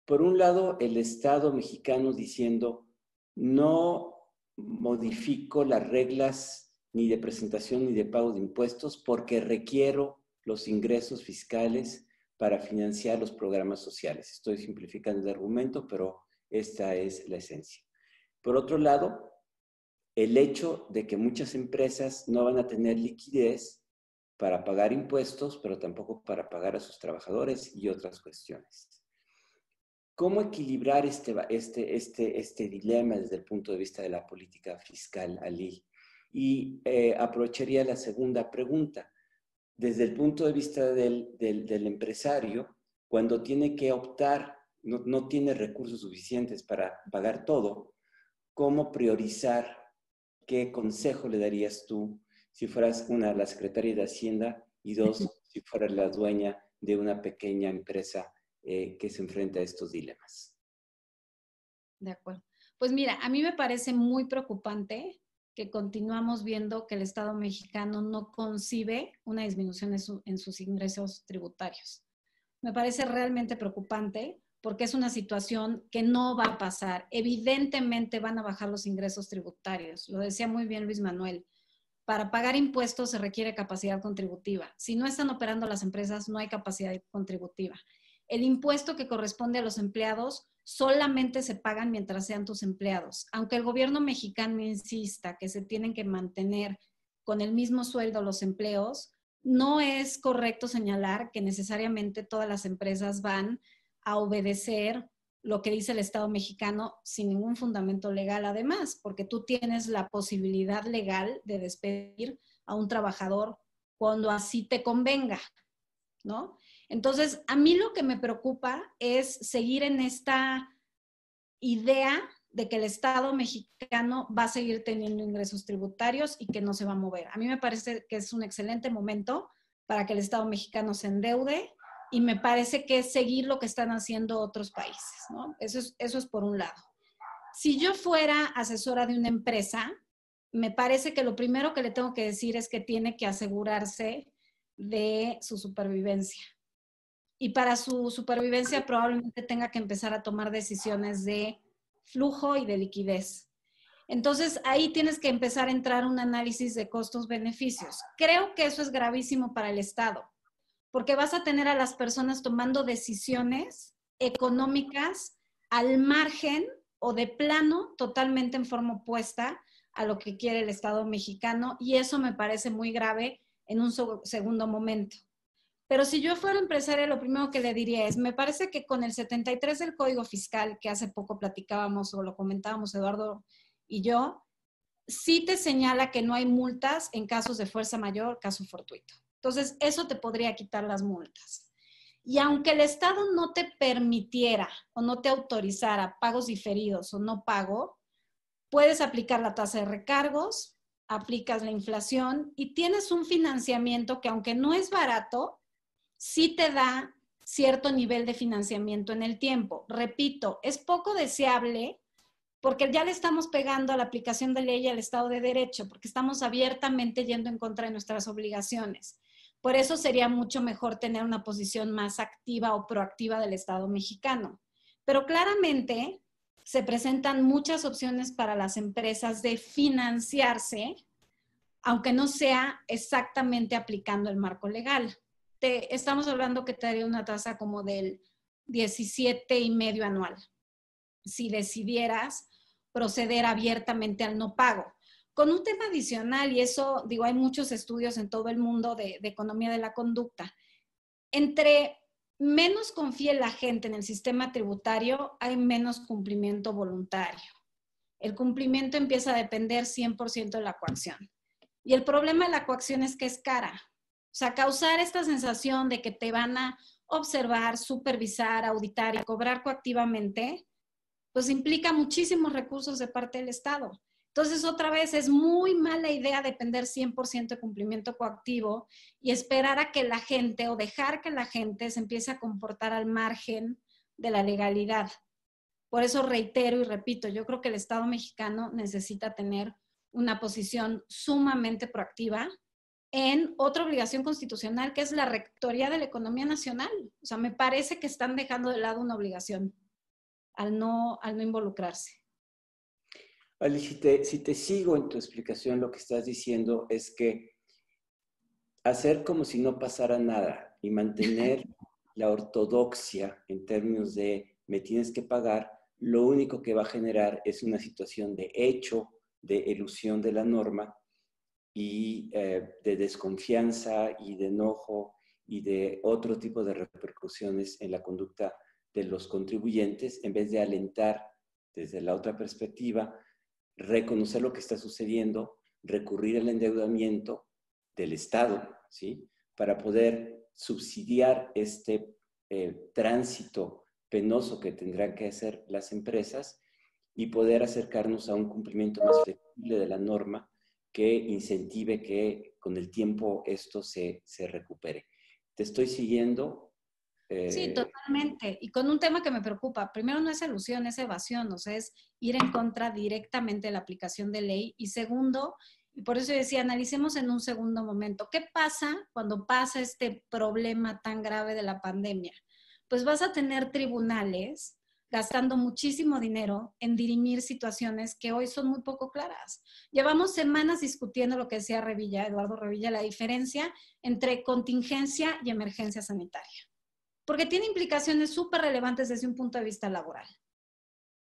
Por un lado, el Estado mexicano diciendo, no modifico las reglas ni de presentación ni de pago de impuestos porque requiero los ingresos fiscales para financiar los programas sociales. Estoy simplificando el argumento, pero esta es la esencia. Por otro lado, el hecho de que muchas empresas no van a tener liquidez para pagar impuestos, pero tampoco para pagar a sus trabajadores y otras cuestiones. ¿Cómo equilibrar este dilema desde el punto de vista de la política fiscal, Ali? Y aprovecharía la segunda pregunta. Desde el punto de vista del empresario, cuando tiene que optar, no tiene recursos suficientes para pagar todo, ¿cómo priorizar? ¿Qué consejo le darías tú si fueras la secretaria de Hacienda y dos, si fueras la dueña de una pequeña empresa que se enfrenta a estos dilemas? De acuerdo. Pues mira, a mí me parece muy preocupante que continuamos viendo que el Estado mexicano no concibe una disminución en sus ingresos tributarios. Me parece realmente preocupante porque es una situación que no va a pasar. Evidentemente van a bajar los ingresos tributarios. Lo decía muy bien Luis Manuel. Para pagar impuestos se requiere capacidad contributiva. Si no están operando las empresas, no hay capacidad contributiva. El impuesto que corresponde a los empleados solamente se pagan mientras sean tus empleados. Aunque el gobierno mexicano insista que se tienen que mantener con el mismo sueldo los empleos, no es correcto señalar que necesariamente todas las empresas van a obedecer lo que dice el Estado mexicano sin ningún fundamento legal además, porque tú tienes la posibilidad legal de despedir a un trabajador cuando así te convenga, ¿no? Entonces, a mí lo que me preocupa es seguir en esta idea de que el Estado mexicano va a seguir teniendo ingresos tributarios y que no se va a mover. A mí me parece que es un excelente momento para que el Estado mexicano se endeude y me parece que es seguir lo que están haciendo otros países, ¿no? Eso es por un lado. Si yo fuera asesora de una empresa, me parece que lo primero que le tengo que decir es que tiene que asegurarse de su supervivencia. Y para su supervivencia probablemente tenga que empezar a tomar decisiones de flujo y de liquidez. Entonces, ahí tienes que empezar a entrar un análisis de costos-beneficios. Creo que eso es gravísimo para el Estado, porque vas a tener a las personas tomando decisiones económicas al margen o de plano totalmente en forma opuesta a lo que quiere el Estado mexicano, y eso me parece muy grave en un segundo momento. Pero si yo fuera empresaria, lo primero que le diría es, me parece que con el 73 del Código Fiscal, que hace poco platicábamos o lo comentábamos Eduardo y yo, sí te señala que no hay multas en casos de fuerza mayor, caso fortuito. Entonces, eso te podría quitar las multas. Y aunque el Estado no te permitiera o no te autorizara pagos diferidos o no pago, puedes aplicar la tasa de recargos, aplicas la inflación y tienes un financiamiento que, aunque no es barato, sí te da cierto nivel de financiamiento en el tiempo. Repito, es poco deseable porque ya le estamos pegando a la aplicación de ley y al Estado de Derecho, porque estamos abiertamente yendo en contra de nuestras obligaciones. Por eso sería mucho mejor tener una posición más activa o proactiva del Estado mexicano. Pero claramente se presentan muchas opciones para las empresas de financiarse, aunque no sea exactamente aplicando el marco legal. Estamos hablando que te daría una tasa como del 17,5% anual, si decidieras proceder abiertamente al no pago. Con un tema adicional, y eso, digo, hay muchos estudios en todo el mundo de economía de la conducta. Entre menos confíe la gente en el sistema tributario, hay menos cumplimiento voluntario. El cumplimiento empieza a depender 100% de la coacción. Y el problema de la coacción es que es cara. O sea, causar esta sensación de que te van a observar, supervisar, auditar y cobrar coactivamente, pues implica muchísimos recursos de parte del Estado. Entonces, otra vez, es muy mala idea depender 100% de cumplimiento coactivo y esperar a que la gente o dejar que la gente se empiece a comportar al margen de la legalidad. Por eso reitero y repito, yo creo que el Estado mexicano necesita tener una posición sumamente proactiva en otra obligación constitucional, que es la rectoría de la economía nacional. O sea, me parece que están dejando de lado una obligación al no involucrarse. Ali, si te sigo en tu explicación, lo que estás diciendo es que hacer como si no pasara nada y mantener la ortodoxia en términos de me tienes que pagar, lo único que va a generar es una situación de hecho, de elusión de la norma y de desconfianza y de enojo y de otro tipo de repercusiones en la conducta de los contribuyentes, en vez de alentar desde la otra perspectiva, reconocer lo que está sucediendo, recurrir al endeudamiento del Estado, ¿sí? Para poder subsidiar este tránsito penoso que tendrán que hacer las empresas y poder acercarnos a un cumplimiento más flexible de la norma que incentive que con el tiempo esto se recupere. ¿Te estoy siguiendo? Sí, totalmente. Y con un tema que me preocupa. Primero, no es elusión, es evasión. O sea, es ir en contra directamente de la aplicación de ley. Y segundo, y por eso decía, analicemos en un segundo momento, ¿qué pasa cuando pasa este problema tan grave de la pandemia? Pues vas a tener tribunales gastando muchísimo dinero en dirimir situaciones que hoy son muy poco claras. Llevamos semanas discutiendo lo que decía Revilla, Eduardo Revilla, la diferencia entre contingencia y emergencia sanitaria, porque tiene implicaciones súper relevantes desde un punto de vista laboral.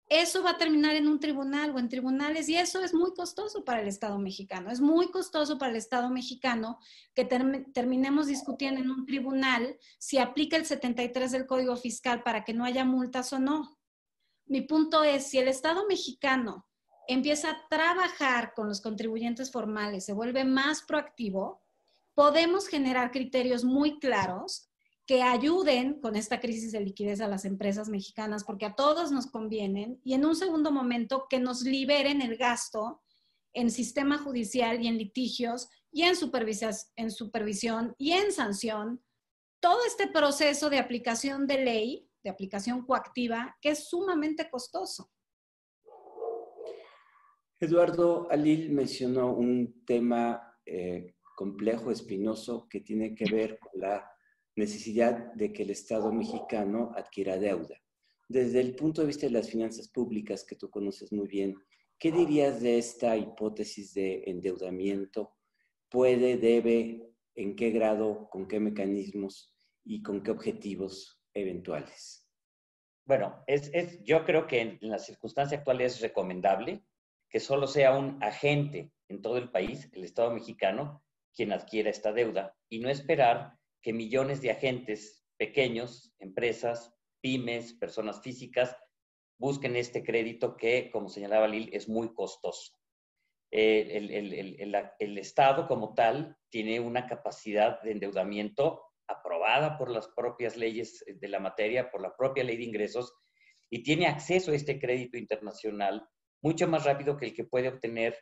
Eso va a terminar en un tribunal o en tribunales y eso es muy costoso para el Estado mexicano. Es muy costoso para el Estado mexicano que terminemos discutiendo en un tribunal si aplica el 73 del Código Fiscal para que no haya multas o no. Mi punto es, si el Estado mexicano empieza a trabajar con los contribuyentes formales, se vuelve más proactivo, podemos generar criterios muy claros que ayuden con esta crisis de liquidez a las empresas mexicanas, porque a todos nos convienen, y en un segundo momento que nos liberen el gasto en sistema judicial y en litigios y en supervisión y en sanción, todo este proceso de aplicación de ley, de aplicación coactiva, que es sumamente costoso. Eduardo Alil mencionó un tema complejo, espinoso, que tiene que ver con la necesidad de que el Estado mexicano adquiera deuda. Desde el punto de vista de las finanzas públicas, que tú conoces muy bien, ¿qué dirías de esta hipótesis de endeudamiento? ¿Puede, debe, en qué grado, con qué mecanismos y con qué objetivos eventuales? Bueno, yo creo que en la circunstancia actual es recomendable que solo sea un agente en todo el país, el Estado mexicano, quien adquiera esta deuda y no esperar que millones de agentes pequeños, empresas, pymes, personas físicas, busquen este crédito que, como señalaba Lil, es muy costoso. El Estado como tal tiene una capacidad de endeudamiento aprobada por las propias leyes de la materia, por la propia ley de ingresos, y tiene acceso a este crédito internacional mucho más rápido que el que puede obtener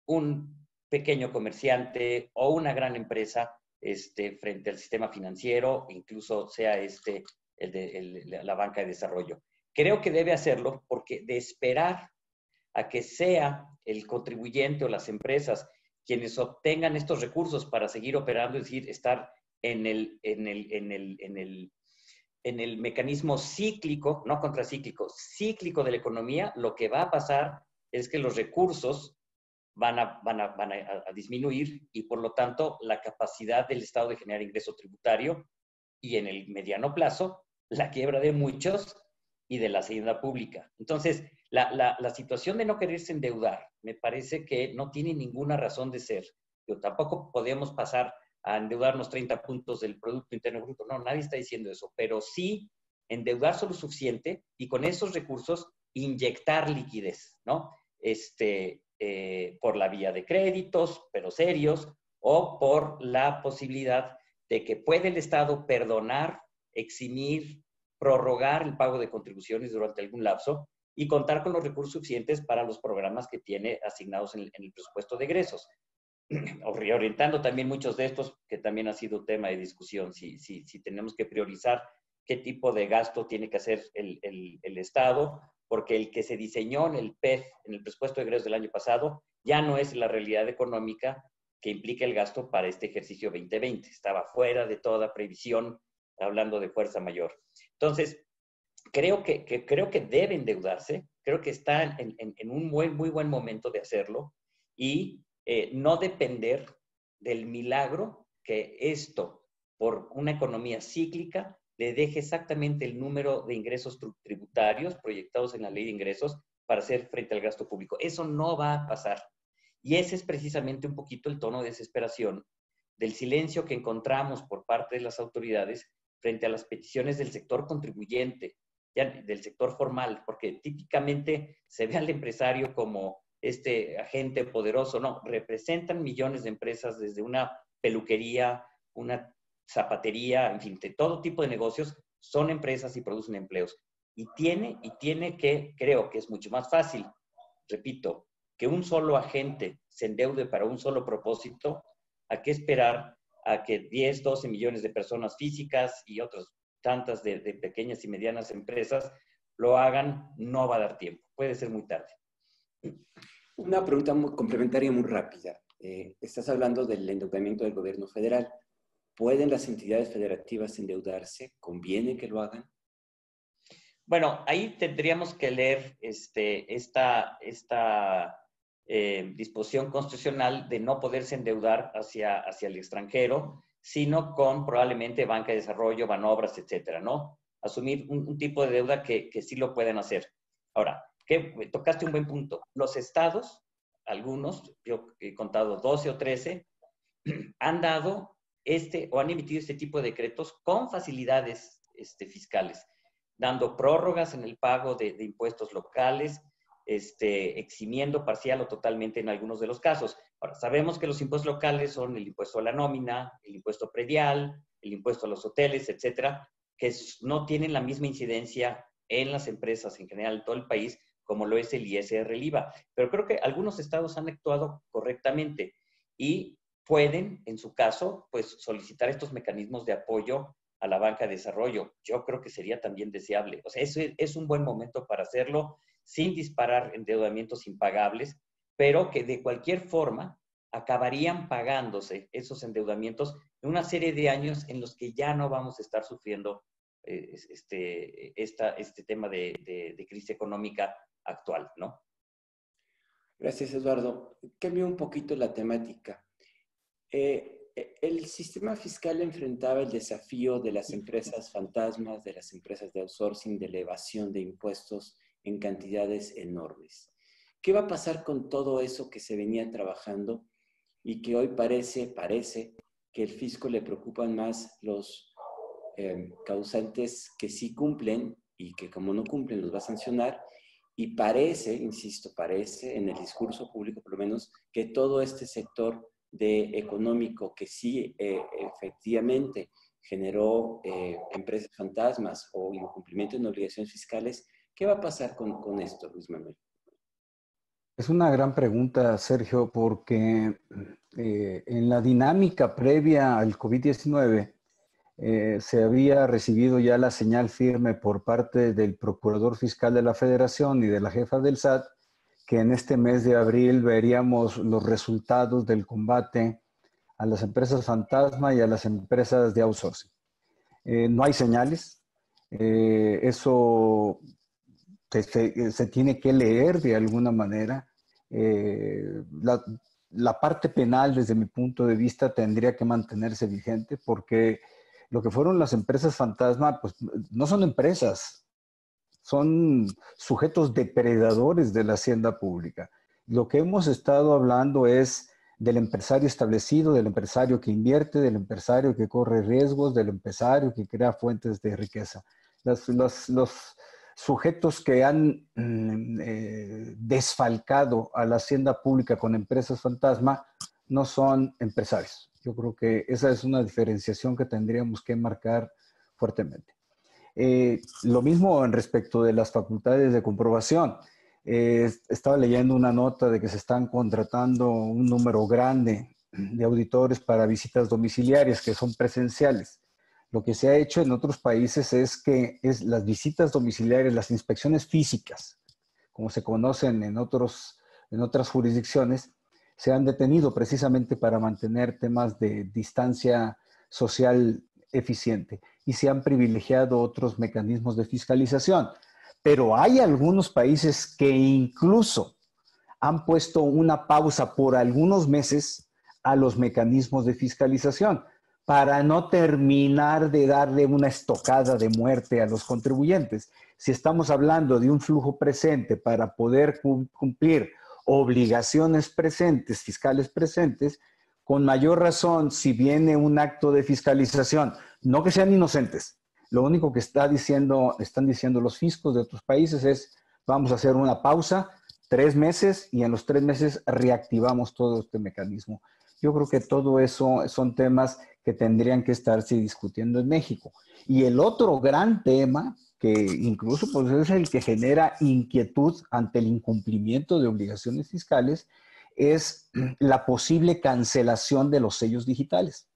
un pequeño comerciante o una gran empresa frente al sistema financiero, incluso sea la banca de desarrollo. Creo que debe hacerlo porque de esperar a que sea el contribuyente o las empresas quienes obtengan estos recursos para seguir operando, es decir, estar en el mecanismo cíclico, no contracíclico, cíclico de la economía, lo que va a pasar es que los recursos van a disminuir y por lo tanto la capacidad del Estado de generar ingreso tributario y en el mediano plazo la quiebra de muchos y de la hacienda pública. Entonces, la situación de no quererse endeudar me parece que no tiene ninguna razón de ser. Pero tampoco podemos pasar a endeudarnos 30 puntos del Producto Interno Bruto. No, nadie está diciendo eso, pero sí endeudarse lo suficiente y con esos recursos inyectar liquidez, ¿no? Por la vía de créditos, pero serios, o por la posibilidad de que puede el Estado perdonar, eximir, prorrogar el pago de contribuciones durante algún lapso y contar con los recursos suficientes para los programas que tiene asignados en el presupuesto de egresos. Reorientando también muchos de estos, que también ha sido tema de discusión, si tenemos que priorizar qué tipo de gasto tiene que hacer el Estado, porque el que se diseñó en el PEF, en el presupuesto de egresos del año pasado, ya no es la realidad económica que implica el gasto para este ejercicio 2020. Estaba fuera de toda previsión, hablando de fuerza mayor. Entonces, creo que debe endeudarse, creo que está en un muy buen momento de hacerlo y no depender del milagro que esto, por una economía cíclica, le deje exactamente el número de ingresos tributarios proyectados en la ley de ingresos para hacer frente al gasto público. Eso no va a pasar. Y ese es precisamente un poquito el tono de desesperación del silencio que encontramos por parte de las autoridades frente a las peticiones del sector contribuyente, del sector formal, porque típicamente se ve al empresario como este agente poderoso. No, representan millones de empresas, desde una peluquería, una zapatería, en fin, de todo tipo de negocios, son empresas y producen empleos. Y tiene que, creo que es mucho más fácil, repito, que un solo agente se endeude para un solo propósito, a que esperar a que 10, 12 millones de personas físicas y otras tantas de pequeñas y medianas empresas lo hagan. No va a dar tiempo, puede ser muy tarde. Una pregunta complementaria muy rápida. Estás hablando del endeudamiento del gobierno federal. ¿Pueden las entidades federativas endeudarse? ¿Conviene que lo hagan? Bueno, ahí tendríamos que leer esta disposición constitucional de no poderse endeudar hacia el extranjero, sino con probablemente banca de desarrollo, banobras, etcétera, ¿no? Asumir un tipo de deuda que sí lo pueden hacer. Ahora, tocaste un buen punto. Los estados, algunos, yo he contado 12 o 13, han dado o han emitido este tipo de decretos con facilidades fiscales, dando prórrogas en el pago de impuestos locales, eximiendo parcial o totalmente en algunos de los casos. Ahora, sabemos que los impuestos locales son el impuesto a la nómina, el impuesto predial, el impuesto a los hoteles, etcétera, que no tienen la misma incidencia en las empresas en general en todo el país como lo es el ISR, el IVA. Pero creo que algunos estados han actuado correctamente y pueden, en su caso, pues solicitar estos mecanismos de apoyo a la banca de desarrollo. Yo creo que sería también deseable. O sea, es un buen momento para hacerlo sin disparar endeudamientos impagables, pero que de cualquier forma acabarían pagándose esos endeudamientos en una serie de años en los que ya no vamos a estar sufriendo este tema de crisis económica actual, ¿no? Gracias, Eduardo. Cambio un poquito la temática. El sistema fiscal enfrentaba el desafío de las empresas fantasmas, de las empresas de outsourcing, de elevación de impuestos en cantidades enormes. ¿Qué va a pasar con todo eso que se venía trabajando y que hoy parece que el fisco le preocupan más los causantes que sí cumplen y que como no cumplen los va a sancionar? Y parece, insisto, parece en el discurso público por lo menos, que todo este sector económico que sí efectivamente generó empresas fantasmas o incumplimiento en obligaciones fiscales, ¿qué va a pasar con esto, Luis Manuel? Es una gran pregunta, Sergio, porque en la dinámica previa al COVID-19 se había recibido ya la señal firme por parte del Procurador Fiscal de la Federación y de la jefa del SAT que en este mes de abril veríamos los resultados del combate a las empresas fantasma y a las empresas de outsourcing. No hay señales. Eso se tiene que leer de alguna manera. La parte penal, desde mi punto de vista, tendría que mantenerse vigente porque lo que fueron las empresas fantasma, pues no son empresas, son sujetos depredadores de la hacienda pública. Lo que hemos estado hablando es del empresario establecido, del empresario que invierte, del empresario que corre riesgos, del empresario que crea fuentes de riqueza. Los sujetos que han desfalcado a la hacienda pública con empresas fantasma no son empresarios. Yo creo que esa es una diferenciación que tendríamos que marcar fuertemente. Lo mismo en respecto de las facultades de comprobación. Estaba leyendo una nota de que se están contratando un número grande de auditores para visitas domiciliarias que son presenciales. Lo que se ha hecho en otros países es que las visitas domiciliarias, las inspecciones físicas, como se conocen en otras jurisdicciones, se han detenido precisamente para mantener temas de distancia social eficiente y se han privilegiado otros mecanismos de fiscalización. Pero hay algunos países que incluso han puesto una pausa por algunos meses a los mecanismos de fiscalización para no terminar de darle una estocada de muerte a los contribuyentes. Si estamos hablando de un flujo presente para poder cumplir obligaciones presentes, fiscales presentes, con mayor razón, si viene un acto de fiscalización, no que sean inocentes, lo único que están diciendo los fiscos de otros países es, vamos a hacer una pausa, 3 meses, y en los 3 meses reactivamos todo este mecanismo. Yo creo que todo eso son temas que tendrían que estarse discutiendo en México. Y el otro gran tema, que incluso pues, es el que genera inquietud ante el incumplimiento de obligaciones fiscales, es la posible cancelación de los sellos digitales.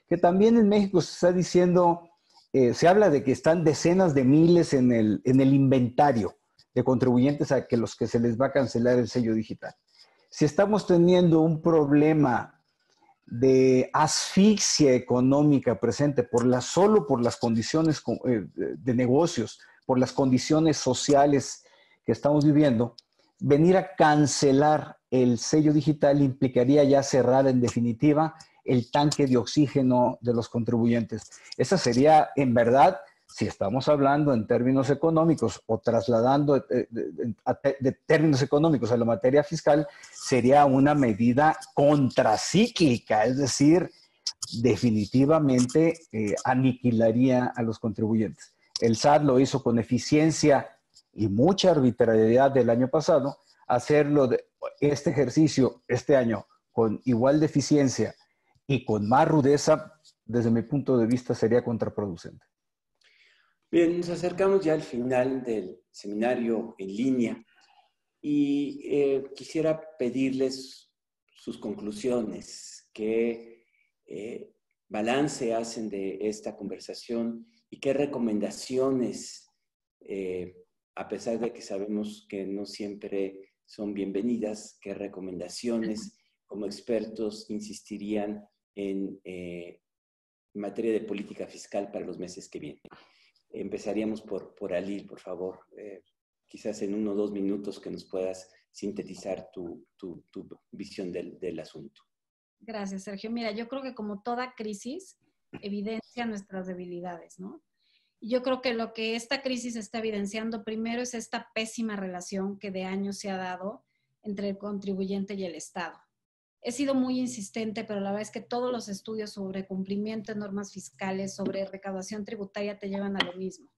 Que también en México se está diciendo, se habla de que están decenas de miles en el inventario de contribuyentes a los que se les va a cancelar el sello digital. Si estamos teniendo un problema de asfixia económica presente solo por las condiciones de negocios, por las condiciones sociales que estamos viviendo, venir a cancelar el sello digital implicaría ya cerrar en definitiva el tanque de oxígeno de los contribuyentes. Esa sería, en verdad, si estamos hablando en términos económicos o trasladando de términos económicos a la materia fiscal, sería una medida contracíclica, es decir, definitivamente aniquilaría a los contribuyentes. El SAT lo hizo con eficiencia y mucha arbitrariedad del año pasado. Hacerlo de este ejercicio este año con igual de eficiencia y con más rudeza, desde mi punto de vista, sería contraproducente. Bien, nos acercamos ya al final del seminario en línea y quisiera pedirles sus conclusiones, qué balance hacen de esta conversación y qué recomendaciones, a pesar de que sabemos que no siempre son bienvenidas, qué recomendaciones como expertos insistirían en materia de política fiscal para los meses que vienen. Empezaríamos por Alil, por favor. Quizás en 1 o 2 minutos que nos puedas sintetizar tu visión del asunto. Gracias, Sergio. Mira, yo creo que como toda crisis evidencia nuestras debilidades, ¿no? Y yo creo que lo que esta crisis está evidenciando primero es esta pésima relación que de años se ha dado entre el contribuyente y el Estado. He sido muy insistente, pero la verdad es que todos los estudios sobre cumplimiento de normas fiscales, sobre recaudación tributaria te llevan a lo mismo.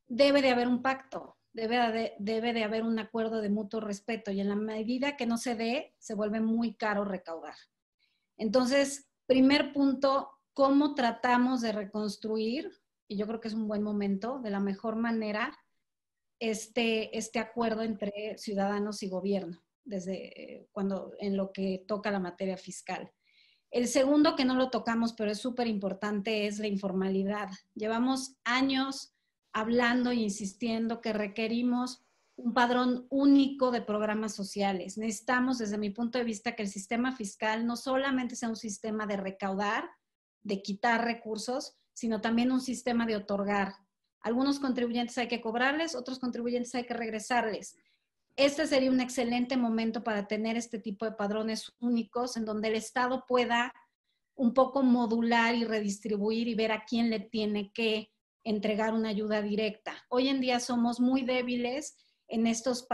Debe de haber un pacto, debe de haber un acuerdo de mutuo respeto y en la medida que no se dé, se vuelve muy caro recaudar. Entonces, primer punto, ¿cómo tratamos de reconstruir? Y yo creo que es un buen momento, de la mejor manera, este acuerdo entre ciudadanos y gobierno, desde cuando en lo que toca la materia fiscal. El segundo, que no lo tocamos, pero es súper importante, es la informalidad. Llevamos años hablando e insistiendo que requerimos un padrón único de programas sociales. Necesitamos, desde mi punto de vista, que el sistema fiscal no solamente sea un sistema de recaudar, de quitar recursos, sino también un sistema de otorgar. Algunos contribuyentes hay que cobrarles, otros contribuyentes hay que regresarles. Este sería un excelente momento para tener este tipo de padrones únicos en donde el Estado pueda un poco modular y redistribuir y ver a quién le tiene que entregar una ayuda directa. Hoy en día somos muy débiles en estos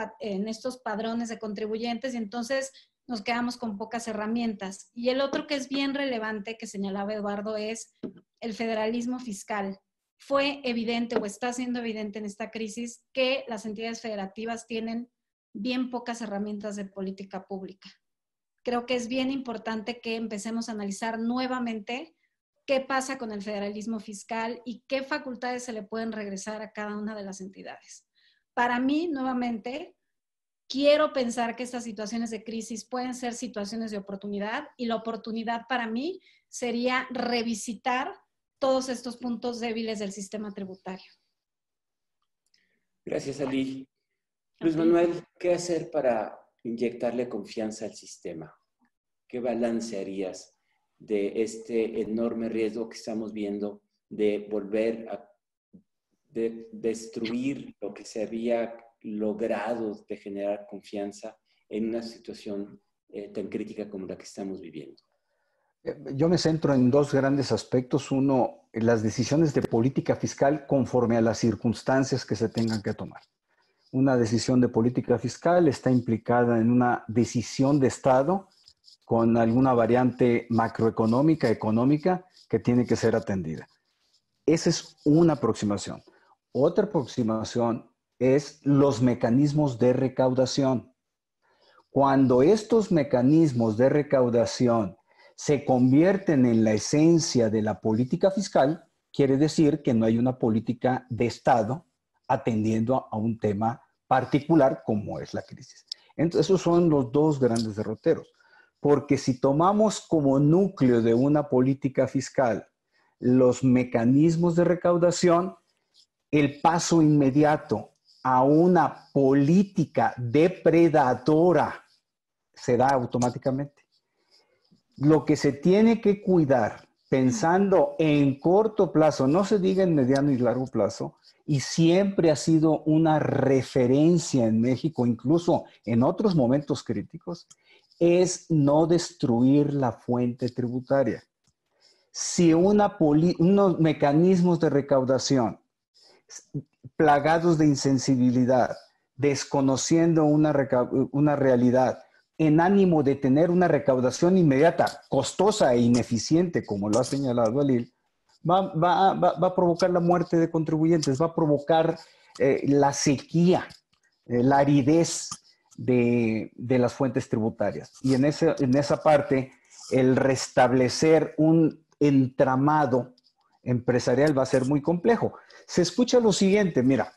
padrones de contribuyentes y entonces nos quedamos con pocas herramientas. Y el otro que es bien relevante, que señalaba Eduardo, es el federalismo fiscal. Fue evidente o está siendo evidente en esta crisis que las entidades federativas tienen bien pocas herramientas de política pública. Creo que es bien importante que empecemos a analizar nuevamente qué pasa con el federalismo fiscal y qué facultades se le pueden regresar a cada una de las entidades. Para mí, nuevamente, quiero pensar que estas situaciones de crisis pueden ser situaciones de oportunidad y la oportunidad para mí sería revisitar todos estos puntos débiles del sistema tributario. Gracias, Ali. Luis Manuel, ¿qué hacer para inyectarle confianza al sistema? ¿Qué balance harías de este enorme riesgo que estamos viendo de volver a destruir lo que se había logrado de generar confianza en una situación tan crítica como la que estamos viviendo? Yo me centro en 2 grandes aspectos. Uno, las decisiones de política fiscal conforme a las circunstancias que se tengan que tomar. Una decisión de política fiscal está implicada en una decisión de Estado con alguna variante macroeconómica, económica, que tiene que ser atendida. Esa es una aproximación. Otra aproximación es los mecanismos de recaudación. Cuando estos mecanismos de recaudación se convierten en la esencia de la política fiscal, quiere decir que no hay una política de Estado atendiendo a un tema particular como es la crisis. Entonces, esos son los 2 grandes derroteros. Porque si tomamos como núcleo de una política fiscal los mecanismos de recaudación, el paso inmediato a una política depredadora se da automáticamente. Lo que se tiene que cuidar, pensando en corto plazo, no se diga en mediano y largo plazo, y siempre ha sido una referencia en México, incluso en otros momentos críticos, es no destruir la fuente tributaria. Si unos mecanismos de recaudación plagados de insensibilidad, desconociendo una realidad, en ánimo de tener una recaudación inmediata, costosa e ineficiente, como lo ha señalado Alil, va a provocar la muerte de contribuyentes, va a provocar la sequía, la aridez de las fuentes tributarias. Y en esa parte, el restablecer un entramado empresarial va a ser muy complejo. Se escucha lo siguiente, mira,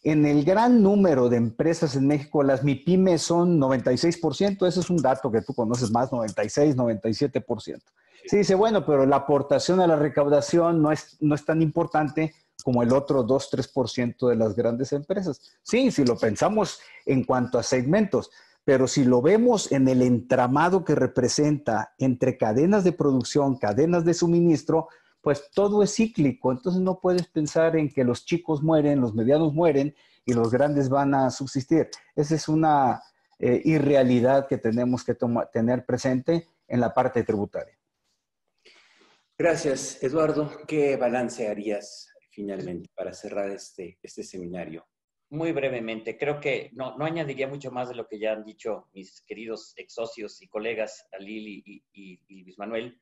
en el gran número de empresas en México, las MIPYMES son 96%, ese es un dato que tú conoces más, 96, 97%. Se dice, bueno, pero la aportación a la recaudación no es tan importante como el otro 2-3% de las grandes empresas. Sí, si lo pensamos en cuanto a segmentos, pero si lo vemos en el entramado que representa entre cadenas de producción, cadenas de suministro, pues todo es cíclico. Entonces no puedes pensar en que los chicos mueren, los medianos mueren y los grandes van a subsistir. Esa es una irrealidad que tenemos que tener presente en la parte tributaria. Gracias, Eduardo. ¿Qué balance harías finalmente para cerrar este seminario? Muy brevemente, creo que no añadiría mucho más de lo que ya han dicho mis queridos ex socios y colegas, Alil y Luis Manuel.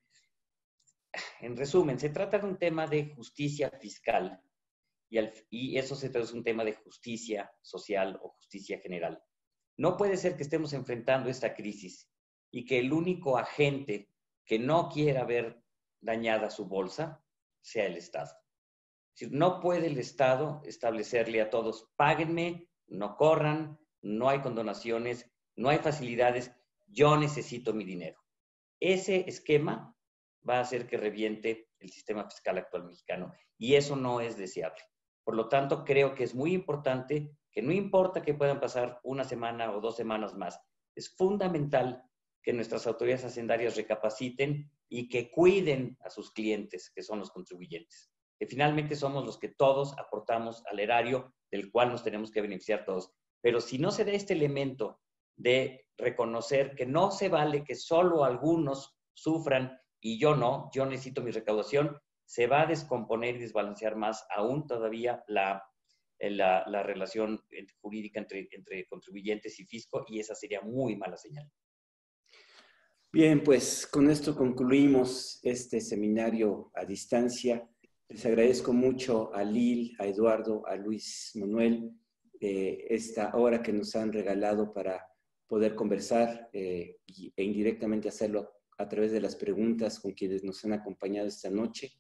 En resumen, se trata de un tema de justicia fiscal y eso se trata de un tema de justicia social o justicia general. No puede ser que estemos enfrentando esta crisis y que el único agente que no quiera ver dañada su bolsa sea el Estado. Es decir, no puede el Estado establecerle a todos, páguenme, no corran, no hay condonaciones, no hay facilidades, yo necesito mi dinero. Ese esquema va a hacer que reviente el sistema fiscal actual mexicano y eso no es deseable. Por lo tanto, creo que es muy importante que no importa que puedan pasar una semana o 2 semanas más, es fundamental que nuestras autoridades hacendarias recapaciten y que cuiden a sus clientes, que son los contribuyentes, que finalmente somos los que todos aportamos al erario del cual nos tenemos que beneficiar todos. Pero si no se da este elemento de reconocer que no se vale que solo algunos sufran y yo no, yo necesito mi recaudación, se va a descomponer y desbalancear más aún todavía la relación jurídica entre contribuyentes y fisco y esa sería muy mala señal. Bien, pues con esto concluimos este seminario a distancia. Les agradezco mucho a Lil, a Eduardo, a Luis Manuel, esta hora que nos han regalado para poder conversar e indirectamente hacerlo a través de las preguntas con quienes nos han acompañado esta noche.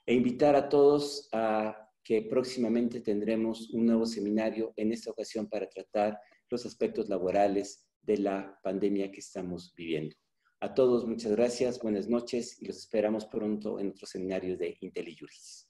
E invitar a todos a que próximamente tendremos un nuevo seminario, en esta ocasión para tratar los aspectos laborales de la pandemia que estamos viviendo. A todos, muchas gracias, buenas noches y los esperamos pronto en otros seminarios de IntelliJuris.